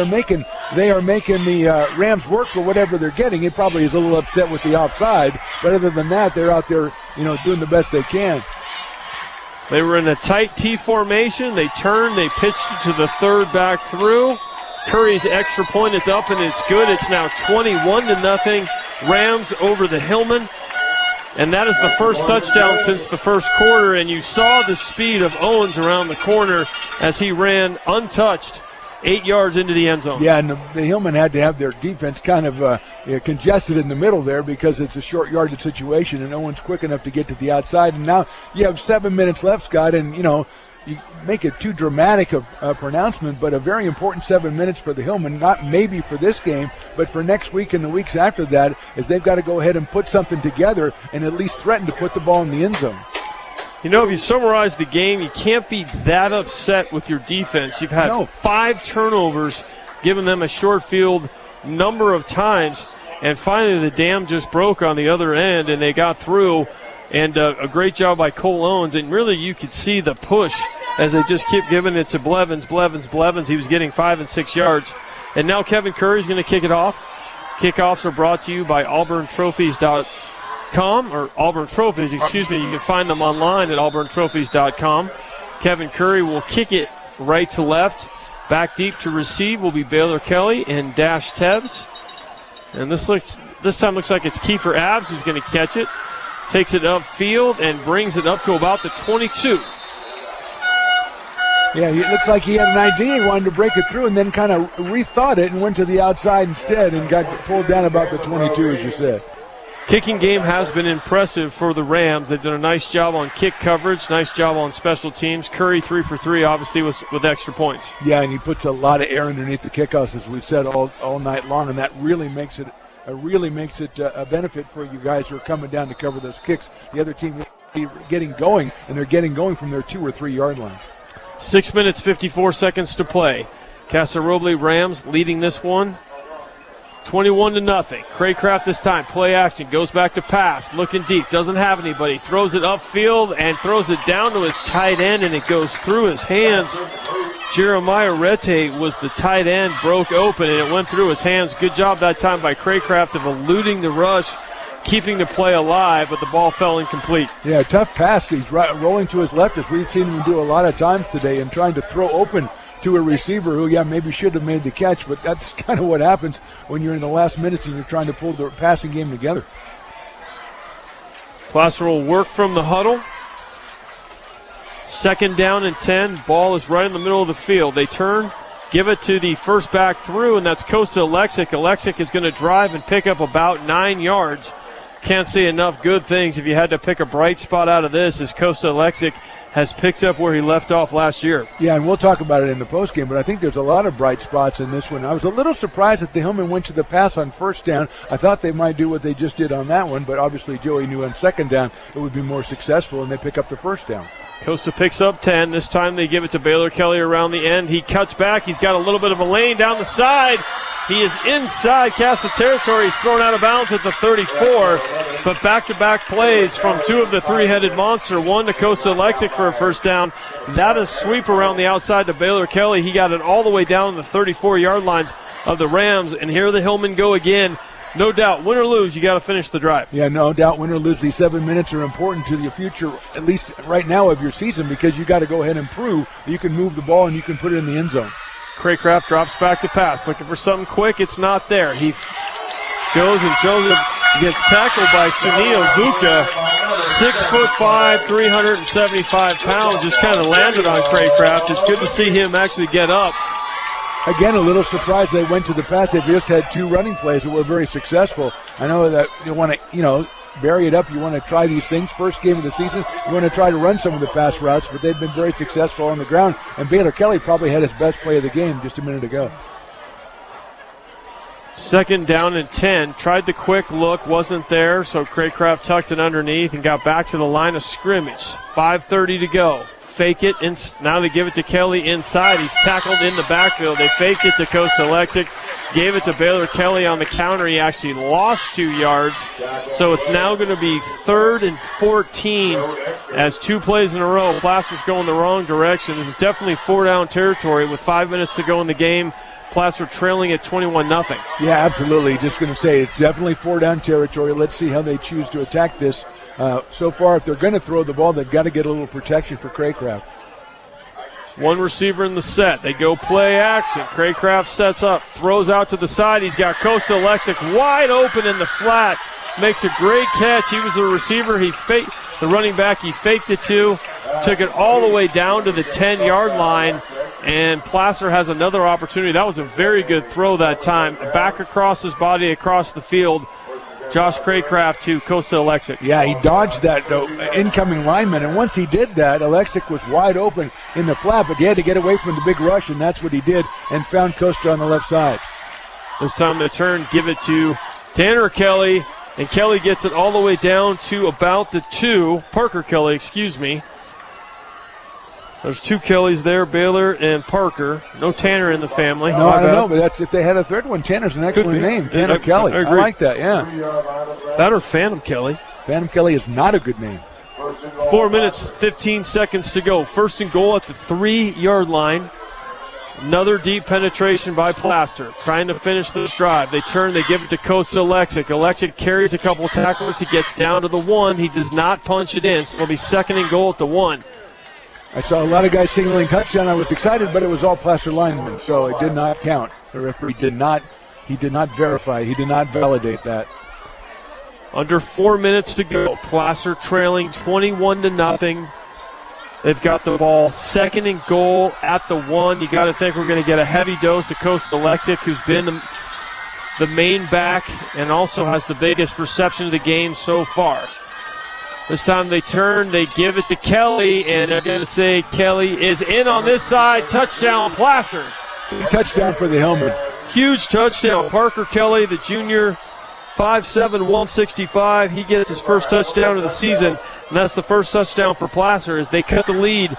are making the Rams work for whatever they're getting. He probably is a little upset with the offside, but other than that, they're out there, doing the best they can. They were in a tight T formation. They turned, they pitched it to the third back through. Curry's extra point is up and it's good. It's now 21-0. Rams over the Hillman. And that is the first touchdown since the first quarter. And you saw the speed of Owens around the corner as he ran untouched 8 yards into the end zone. Yeah, and the Hillman had to have their defense kind of congested in the middle there because it's a short yardage situation, and no one's quick enough to get to the outside. And now you have 7 minutes left, Scott, and, you make it too dramatic of a pronouncement, but a very important 7 minutes for the Hillman, not maybe for this game, but for next week and the weeks after that, as they've got to go ahead and put something together and at least threaten to put the ball in the end zone. If you summarize the game, you can't be that upset with your defense. You've had 5 turnovers, giving them a short field number of times, and finally the dam just broke on the other end, and they got through. And a great job by Cole Owens. And really you could see the push as they just keep giving it to Blevins. He was getting 5 and 6 yards. And now Kevin Curry's going to kick it off. Kickoffs are brought to you by AuburnTrophies.com, or Auburn Trophies, excuse me. You can find them online at AuburnTrophies.com. Kevin Curry will kick it right to left. Back deep to receive will be Baylor Kelly and Dash Tebbs. And this time looks like it's Kiefer Abs who's going to catch it. Takes it upfield and brings it up to about the 22. Yeah, it looks like he had an idea. He wanted to break it through and then kind of rethought it and went to the outside instead and got pulled down about the 22, as you said. Kicking game has been impressive for the Rams. They've done a nice job on kick coverage, nice job on special teams. Curry 3 for 3, obviously, with extra points. Yeah, and he puts a lot of air underneath the kickoffs, as we've said all night long, and that really makes it a benefit for you guys who are coming down to cover those kicks. The other team is getting going, and they're getting going from their 2 or 3 yard line. 6 minutes, 54 seconds to play. Casa Roble Rams leading this one 21-0. Craycraft this time, play action, goes back to pass, looking deep, doesn't have anybody, throws it upfield and throws it down to his tight end, and it goes through his hands. Jeremiah Rete was the tight end, broke open, and it went through his hands. Good job that time by Craycraft of eluding the rush, keeping the play alive, but the ball fell incomplete. Yeah, tough pass. He's rolling to his left, as we've seen him do a lot of times today, and trying to throw open to a receiver who, maybe should have made the catch, but that's kind of what happens when you're in the last minutes and you're trying to pull the passing game together. Placer will work from the huddle. 2nd down and 10. Ball is right in the middle of the field. They turn, give it to the first back through, and that's Costa Alexic. Alexic is going to drive and pick up about 9 yards. Can't say enough good things if you had to pick a bright spot out of this, as Costa Alexic has picked up where he left off last year. Yeah, and we'll talk about it in the postgame, but I think there's a lot of bright spots in this one. I was a little surprised that the Hillman went to the pass on 1st down. I thought they might do what they just did on that one, but obviously Joey knew on 2nd down it would be more successful, and they pick up the 1st down. Costa picks up 10. This time they give it to Baylor Kelly around the end. He cuts back. He's got a little bit of a lane down the side. He is inside Casa territory. He's thrown out of bounds at the 34. But back-to-back plays from 2 of the three-headed monster. One to Costa Alexic for a 1st down. That is sweep around the outside to Baylor Kelly. He got it all the way down the 34-yard lines of the Rams. And here the Hillmen go again. No doubt, win or lose, you got to finish the drive. Yeah, no doubt, win or lose. These 7 minutes are important to your future, at least right now of your season, because you got to go ahead and prove that you can move the ball and you can put it in the end zone. Craycraft drops back to pass, looking for something quick. It's not there. He goes, and Joseph gets tackled by Sunil Vuka. 6'5", 375 pounds, just kind of landed on Craycraft. It's good to see him actually get up. Again, a little surprised they went to the pass. They just had 2 running plays that were very successful. I know that you want to, bury it up. You want to try these things. First game of the season, you want to try to run some of the pass routes, but they've been very successful on the ground. And Baylor Kelly probably had his best play of the game just a minute ago. 2nd down and 10. Tried the quick look, wasn't there, so Craycraft tucked it underneath and got back to the line of scrimmage. 5:30 to go. Fake it, and now they give it to Kelly inside. He's tackled in the backfield. They faked it to Costa Alexic, gave it to Baylor Kelly on the counter. He actually lost 2 yards, so it's now going to be 3rd and 14 as 2 plays in a row. Placer's going the wrong direction. This is definitely 4-down territory with 5 minutes to go in the game. Placer trailing at 21-0. Yeah, absolutely. Just going to say it's definitely 4-down territory. Let's see how they choose to attack this. So far, if they're going to throw the ball, they've got to get a little protection for Craycraft. One receiver in the set. They go play action. Craycraft sets up, throws out to the side. He's got Costa Alexic wide open in the flat. Makes a great catch. He was the receiver. The running back he faked it to. Took it all the way down to the 10-yard line. And Placer has another opportunity. That was a very good throw that time. Back across his body, across the field. Josh Craycraft to Costa Alexic. Yeah, he dodged that incoming lineman, and once he did that, Alexic was wide open in the flat, but he had to get away from the big rush, and that's what he did, and found Costa on the left side. This time they turn, give it to Tanner Kelly, and Kelly gets it all the way down to about the 2. Parker Kelly, excuse me. There's 2 Kellys there, Baylor and Parker. No Tanner in the family. No, I don't know, but that's if they had a third one. Tanner's an excellent name. Tanner Kelly. I like that, yeah. That or Phantom Kelly. Phantom Kelly is not a good name. 4 minutes, 15 seconds to go. First and goal at the 3-yard line. Another deep penetration by Plaster. Trying to finish this drive. They turn, they give it to Costa Alexic. Alexic carries a couple tacklers. He gets down to the 1. He does not punch it in, so it'll be second and goal at the 1. I saw a lot of guys signaling touchdown. I was excited, but it was all Placer linemen, so it did not count. The referee did not verify. He did not validate that. Under 4 minutes to go. Placer trailing 21-0. They've got the ball second and goal at the 1. You got to think we're going to get a heavy dose of Costa Alexic, who's been the main back and also has the biggest reception of the game so far. This time they turn, they give it to Kelly, and they're going to say Kelly is in on this side. Touchdown, Placer. Touchdown for the Hillman. Huge touchdown. Parker Kelly, the junior, 5'7", 165. He gets his first touchdown of the season, and that's the first touchdown for Placer as they cut the lead.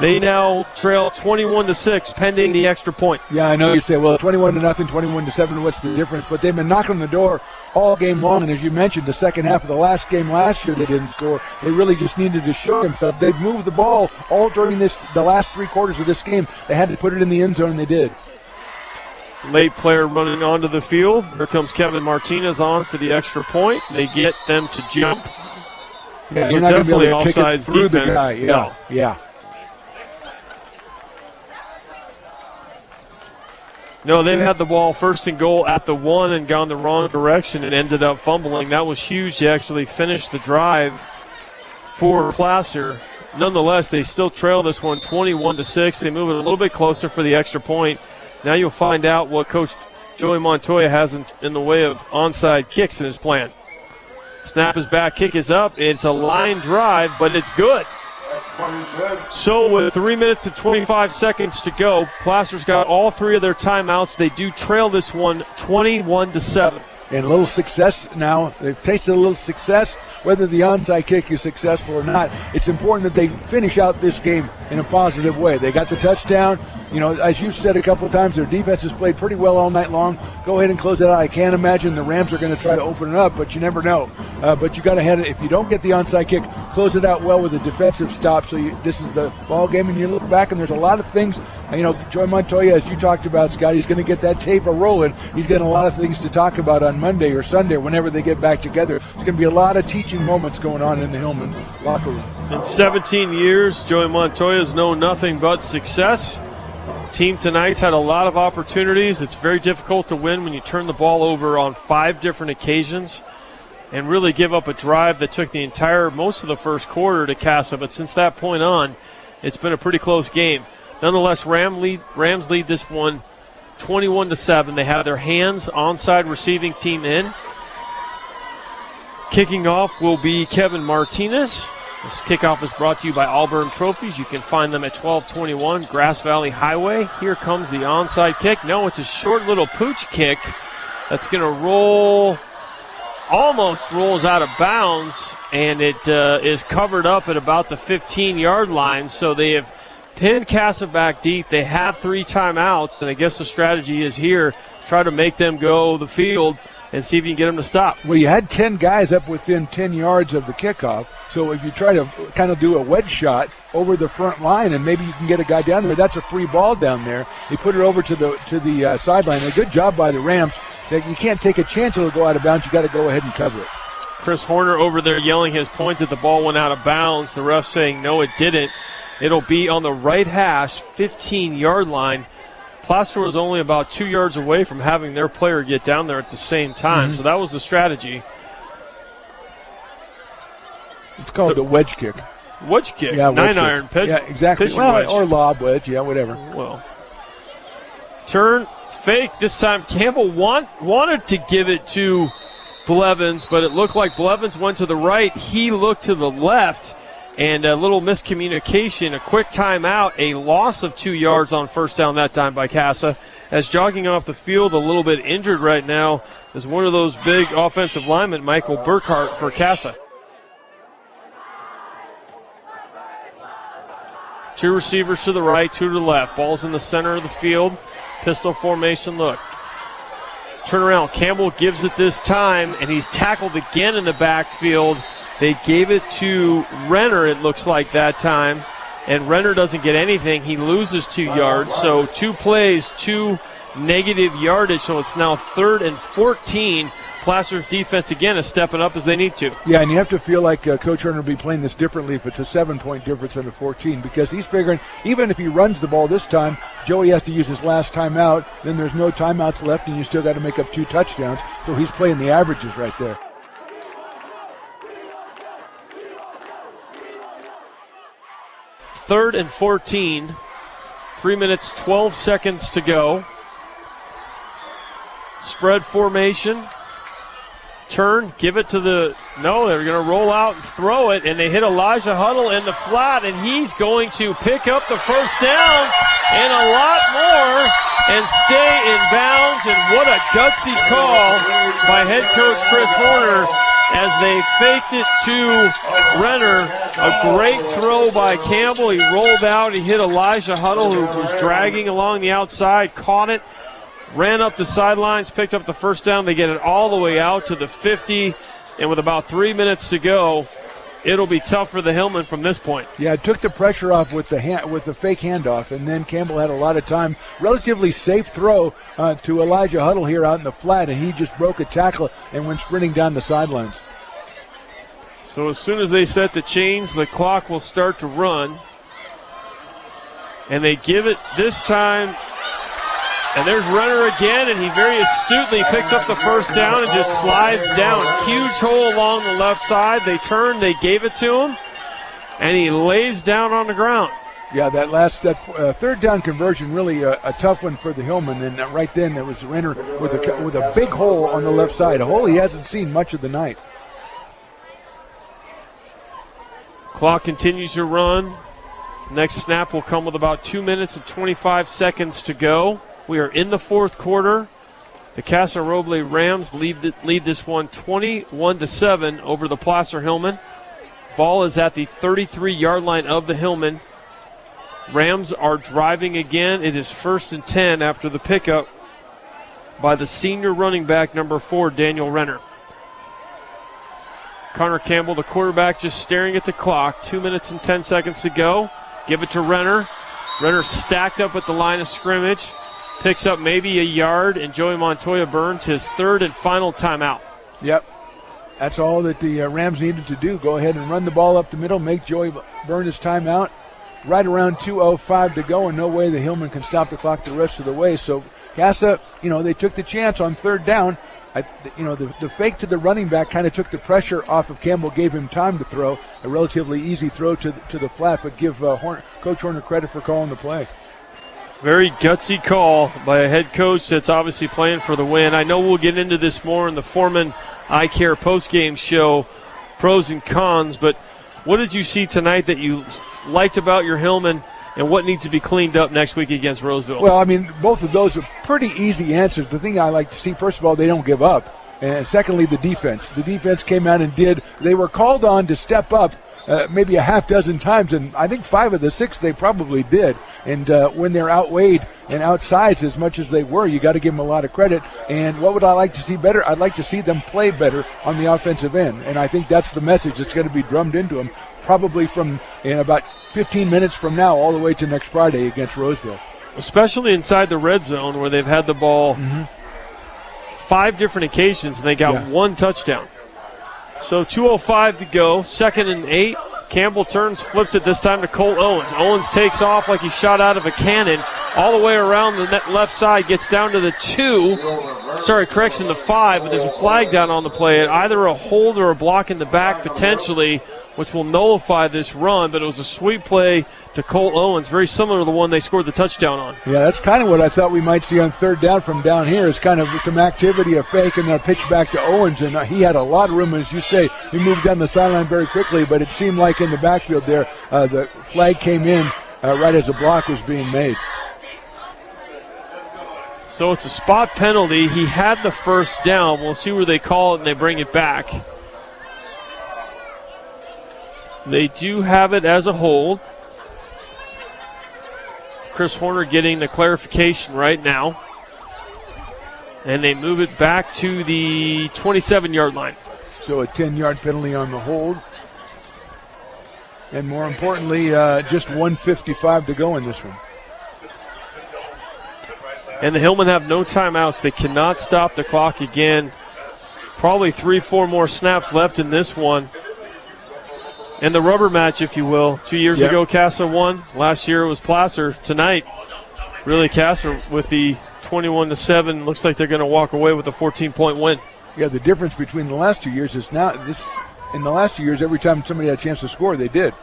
They now trail 21-6, pending the extra point. Yeah, I know you say, well, 21-0, 21-7, what's the difference? But they've been knocking on the door all game long, and as you mentioned, the second half of the last game last year they didn't score. They really just needed to show themselves. They've moved the ball all during the last 3 quarters of this game. They had to put it in the end zone, and they did. Late player running onto the field. Here comes Kevin Martinez on for the extra point. They get them to jump. Yeah, so you're not going to be able to kick it offsides through defense. the guy. Yeah, No. yeah. No, they've had the ball first and goal at the 1 and gone the wrong direction and ended up fumbling. That was huge to actually finish the drive for Placer. Nonetheless, they still trail this one 21-6. They move it a little bit closer for the extra point. Now you'll find out what Coach Joey Montoya has in the way of onside kicks in his plan. Snap is back, kick is up. It's a line drive, but it's good. So with 3 minutes and 25 seconds to go, Placer's got all 3 of their timeouts. They do trail this one 21-7. And a little success now. They've tasted a little success. Whether the onside kick is successful or not, it's important that they finish out this game in a positive way. They got the touchdown. You know, as you've said a couple of times, their defense has played pretty well all night long. Go ahead and close it out. I can't imagine the Rams are going to try to open it up, but you never know. But you got to head it. If you don't get the onside kick, close it out well with a defensive stop. So this is the ball game, and you look back, and there's a lot of things. You know, Joey Montoya, as you talked about, Scott, he's going to get that tape rolling. He's got a lot of things to talk about on Monday or Sunday, whenever they get back together. There's going to be a lot of teaching moments going on in the Hillman locker room. In 17 years, Joey Montoya's known nothing but success. Team tonight's had a lot of opportunities. It's very difficult to win when you turn the ball over on 5 different occasions and really give up a drive that took the most of the first quarter to Casa. But since that point on, it's been a pretty close game. Nonetheless, Rams lead this one 21-7. They have their hands onside receiving team in. Kicking off will be Kevin Martinez. This kickoff is brought to you by Auburn Trophies. You can find them at 1221 Grass Valley Highway. Here comes the onside kick. No, it's a short little pooch kick that's going to roll, almost rolls out of bounds, and it is covered up at about the 15-yard line. So they have pinned Casa back deep. They have 3 timeouts, and I guess the strategy is here, try to make them go the field and see if you can get them to stop. Well, you had 10 guys up within 10 yards of the kickoff, so if you try to kind of do a wedge shot over the front line and maybe you can get a guy down there, that's a free ball down there. They put it over to the sideline. A good job by the Rams. You can't take a chance it'll go out of bounds. You got to go ahead and cover it. Chris Horner over there yelling his point that the ball went out of bounds. The ref saying no, it didn't. It'll be on the right hash, 15-yard line. Placer was only about 2 yards away from having their player get down there at the same time, so that was the strategy. It's called the wedge kick. Wedge kick, yeah, 9-iron pitch. Yeah, exactly. Well, or lob wedge, yeah, whatever. Well, turn, fake. This time Campbell wanted to give it to Blevins, but it looked like Blevins went to the right. He looked to the left, and a little miscommunication, a quick timeout, a loss of 2 yards on first down that time by Casa. As jogging off the field, a little bit injured right now, is one of those big offensive linemen, Michael Burkhart, for Casa. Two receivers to the right, two to the left. Ball's in the center of the field. Pistol formation look. Turnaround. Campbell gives it this time, and he's tackled again in the backfield. They gave it to Renner, it looks like, that time. And Renner doesn't get anything. He loses 2 yards. So 2 plays, 2 negative yardage. So it's now 3rd and 14. Placer's defense, again, is stepping up as they need to. Yeah, and you have to feel like Coach Turner will be playing this differently if it's a 7-point difference than a 14, because he's figuring even if he runs the ball this time, Joey has to use his last timeout, then there's no timeouts left, and you still got to make up 2 touchdowns. So he's playing the averages right there. Third and 14, 3 minutes, 12 seconds to go. Spread formation. Turn, give it to the, no, they're going to roll out and throw it, and they hit Elijah Huddle in the flat, and he's going to pick up the first down and a lot more and stay in bounds. And what a gutsy call by head coach Chris Horner as they faked it to Renner. A great throw by Campbell. He rolled out, he hit Elijah Huddle, who was dragging along the outside, caught it, ran up the sidelines, picked up the first down. They get it all the way out to the 50, and with about 3 minutes to go, it'll be tough for the Hillmen from this point. Yeah, it took the pressure off with the fake handoff, and then Campbell had a lot of time. Relatively safe throw to Elijah Huddle here out in the flat, and he just broke a tackle and went sprinting down the sidelines. So as soon as they set the chains, the clock will start to run, and they give it this time. And there's Renner again, and he very astutely picks up the first down and just slides down. Huge hole along the left side. They turned, they gave it to him, and he lays down on the ground. Yeah, that third down conversion, really a tough one for the Hillmen. And right then it was Renner with a big hole on the left side, a hole he hasn't seen much of the night. Clock continues to run. Next snap will come with about 2 minutes and 25 seconds to go. We are in the fourth quarter. The Casa Roble Rams lead this one 21-7 over the Placer Hillmen. Ball is at the 33-yard line of the Hillmen. Rams are driving again. It is 1st and 10 after the pickup by the senior running back, number 4, Daniel Renner. Connor Campbell, the quarterback, just staring at the clock. 2 minutes and 10 seconds to go. Give it to Renner. Renner stacked up at the line of scrimmage. Picks up maybe a yard, and Joey Montoya burns his 3rd and final timeout. Yep. That's all that the Rams needed to do. Go ahead and run the ball up the middle, make Joey burn his timeout. Right around 2:05 to go, and no way the Hillmen can stop the clock the rest of the way. So Casa, they took the chance on 3rd down. The fake to the running back kind of took the pressure off of Campbell, gave him time to throw. A relatively easy throw to the flat, but give Coach Horner credit for calling the play. Very gutsy call by a head coach that's obviously playing for the win. I know we'll get into this more in the Foreman Eye Care postgame show, pros and cons, but what did you see tonight that you liked about your Hillmen, and what needs to be cleaned up next week against Roseville? Well, both of those are pretty easy answers. The thing I like to see, first of all, they don't give up. And secondly, the defense. The defense came out and they were called on to step up maybe a half dozen times, and I think 5 of the 6 they probably did. And when they're outweighed and outsized as much as they were, you got to give them a lot of credit. And what would I like to see better? I'd like to see them play better on the offensive end, and I think that's the message that's going to be drummed into them probably in about 15 minutes from now all the way to next Friday against Roseville. Especially inside the red zone where they've had the ball 5 different occasions and they got 1 touchdown. So 2:05 to go, 2nd and 8. Campbell turns, flips it this time to Colt Owens. Owens takes off like he shot out of a cannon all the way around the left side, gets down to the 5, but there's a flag down on the play. Either a hold or a block in the back potentially, which will nullify this run, but it was a sweep play to Colt Owens, very similar to the one they scored the touchdown on. Yeah, that's kind of what I thought we might see on third down from down here, is kind of some activity, a fake, and then a pitch back to Owens, and he had a lot of room, as you say. He moved down the sideline very quickly, but it seemed like in the backfield there, the flag came in right as the block was being made. So it's a spot penalty. He had the first down. We'll see where they call it and they bring it back. They do have it as a hold. Chris Horner getting the clarification right now. And they move it back to the 27-yard line. So a 10-yard penalty on the hold. And more importantly, just 1:55 to go in this one. And the Hillmen have no timeouts. They cannot stop the clock again. Probably 3-4 more snaps left in this one. And the rubber match, if you will. 2 years ago, Casa won. Last year it was Placer. Tonight, really Casa with the 21-7. Looks like they're going to walk away with a 14-point win. Yeah, the difference between the last 2 years is now this. In the last 2 years, every time somebody had a chance to score, they did.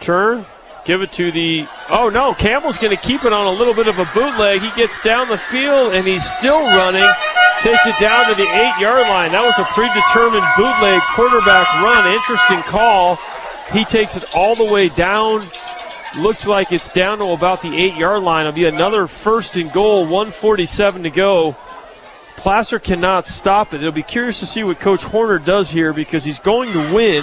Turn. Give it to the, oh no, Campbell's going to keep it on a little bit of a bootleg. He gets down the field and he's still running. Takes it down to the 8-yard line. That was a predetermined bootleg quarterback run. Interesting call. He takes it all the way down. Looks like it's down to about the 8-yard line. It'll be another 1st and goal, 1:47 to go. Placer cannot stop it. It'll be curious to see what Coach Horner does here because he's going to win.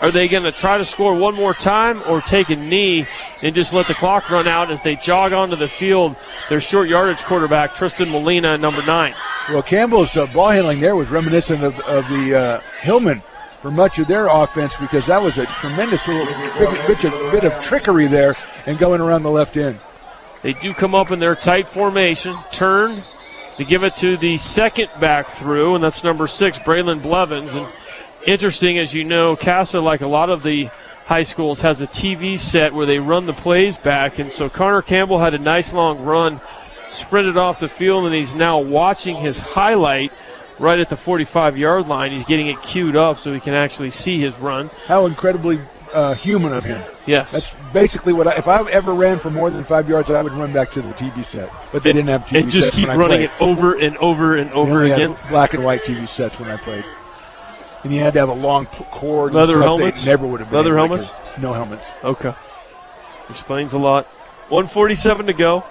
Are they going to try to score one more time or take a knee and just let the clock run out as they jog onto the field? Their short yardage quarterback, Tristan Molina, number 9. Well, Campbell's ball handling there was reminiscent of the Hillmen for much of their offense because that was a tremendous little bit of trickery there and going around the left end. They do come up in their tight formation, turn, they give it to the second back through, and that's number 6, Braylon Blevins. And interesting, as you know, Casa, like a lot of the high schools, has a TV set where they run the plays back. And so Connor Campbell had a nice long run, sprinted off the field, and he's now watching his highlight right at the 45-yard line. He's getting it queued up so he can actually see his run. How incredibly human of him. Yes. That's basically what if I ever ran for more than 5 yards, I would run back to the TV set. But they didn't have TV sets. And just keep running it over and over and over again. Black and white TV sets when I played. And you had to have a long cord. Leather helmets? Never would have been. Leather helmets? No helmets. Okay. Explains a lot. 1:47 to go.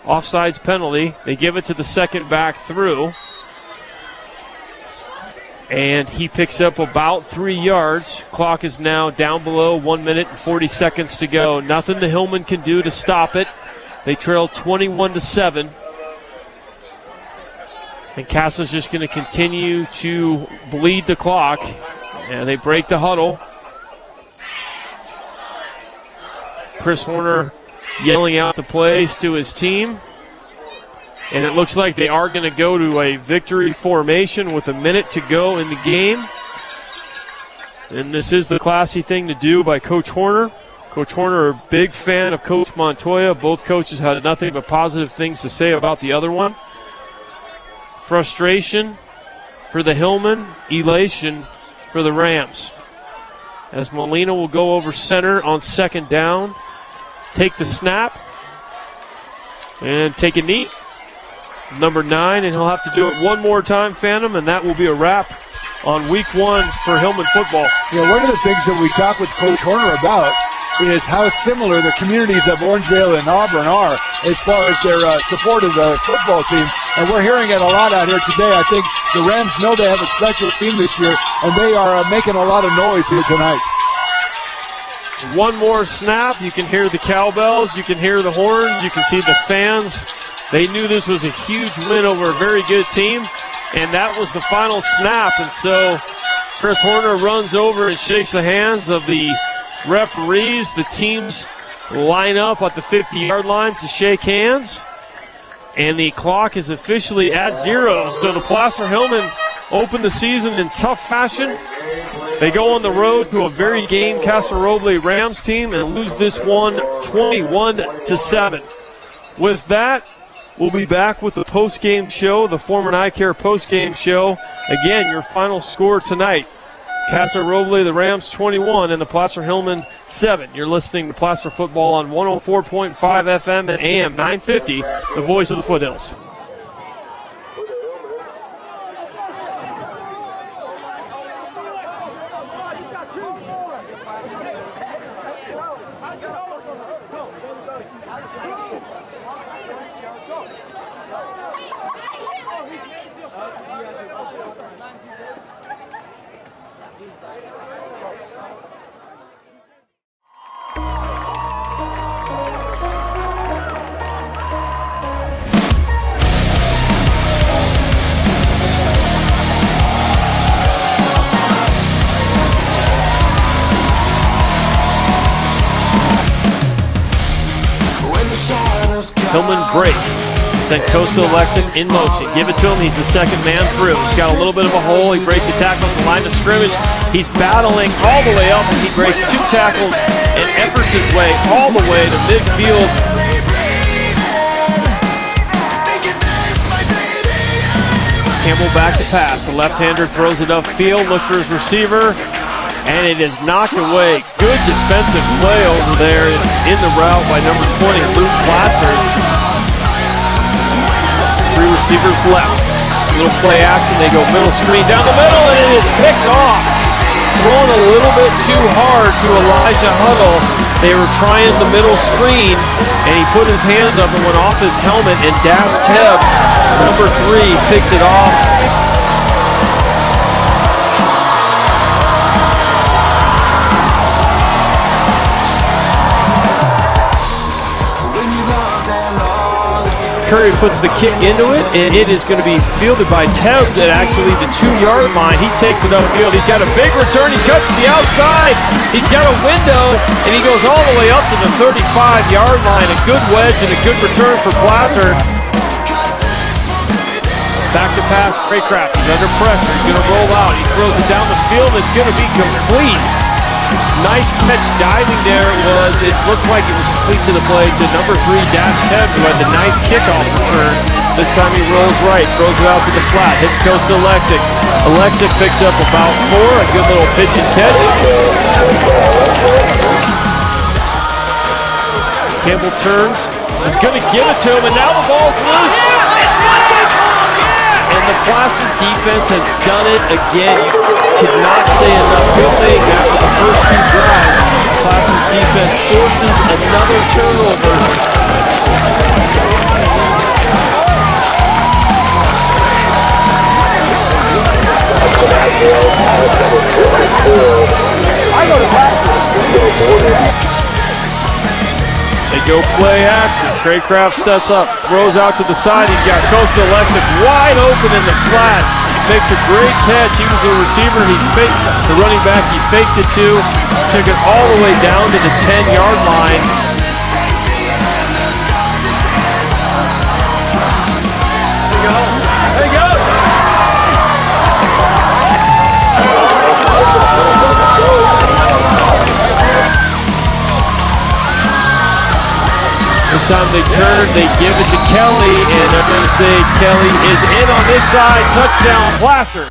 Offsides penalty. They give it to the second back through. And he picks up about 3 yards. Clock is now down below 1 minute and 40 seconds to go. Nothing the Hillmen can do to stop it. They trail 21-7. And Casa's just going to continue to bleed the clock. And they break the huddle. Chris Horner yelling out the plays to his team. And it looks like they are going to go to a victory formation with a minute to go in the game. And this is the classy thing to do by Coach Horner. Coach Horner, a big fan of Coach Montoya. Both coaches had nothing but positive things to say about the other one. Frustration for the Hillmen, elation for the Rams. As Molina will go over center on second down, take the snap, and take a knee. Number 9, and he'll have to do it one more time, Phantom, and that will be a wrap on week 1 for Hillman football. Yeah, one of the things that we talked with Coach Horner about is how similar the communities of Orangevale and Auburn are as far as their support of the football team. And we're hearing it a lot out here today. I think the Rams know they have a special team this year, and they are making a lot of noise here tonight. One more snap. You can hear the cowbells. You can hear the horns. You can see the fans. They knew this was a huge win over a very good team, and that was the final snap. And so Chris Horner runs over and shakes the hands of the referees. The teams line up at the 50-yard lines to shake hands, and the clock is officially at 0. So the Placer Hillmen open the season in tough fashion. They go on the road to a very game Casa Roble Rams team and lose this one 21-7. With that, we'll be back with the post-game show, the Foreman Eye Care post-game show. Again, your final score tonight. Casa Roble, the Rams 21, and the Placer Hillman 7. You're listening to Placer Football on 104.5 FM and AM 950, the voice of the Foothills. Hillman break. Sent Costa Lexic in motion. Give it to him. He's the second man through. He's got a little bit of a hole. He breaks a tackle at the line of scrimmage. He's battling all the way up, and he breaks 2 tackles and efforts his way all the way to midfield. Campbell back to pass. The left-hander throws it upfield, looks for his receiver, and it is knocked away. Good defensive play over there in the route by number 20, Luke Platzer. 3 receivers left. Little play action. They go middle screen down the middle, and it is picked off. Thrown a little bit too hard to Elijah Huddle. They were trying the middle screen, and he put his hands up and went off his helmet, and Dash Teb, number 3, picks it off. Curry puts the kick into it, and it is going to be fielded by Tebbs at actually the 2-yard line. He takes it upfield. He's got a big return. He cuts to the outside. He's got a window, and he goes all the way up to the 35-yard line. A good wedge and a good return for Placer. Back to pass, Craycraft. He's under pressure. He's going to roll out. He throws it down the field. It's going to be complete. Nice catch diving there. It looked like it was complete to the play to number 3, Dash Teb, who had the nice kickoff return. This time he rolls right, throws it out to the flat, hits Costa Lexic. Lexic picks up about 4, a good little pitch and catch. Campbell turns, he's going to give it to him, and now the ball's loose. And the Placer defense has done it again. You could not say enough good things after the first 2 drives. Placer's defense forces another turnover. They go play action. Craycraft sets up, throws out to the side. He's got Costa Electric wide open in the flat. Makes a great catch. He was a receiver. He faked the running back. He faked it too. Took it all the way down to the 10-yard line. There you go. There you go. This time they turn, they give it to Kelly, and they're going to say Kelly is in on this side. Touchdown, Placer.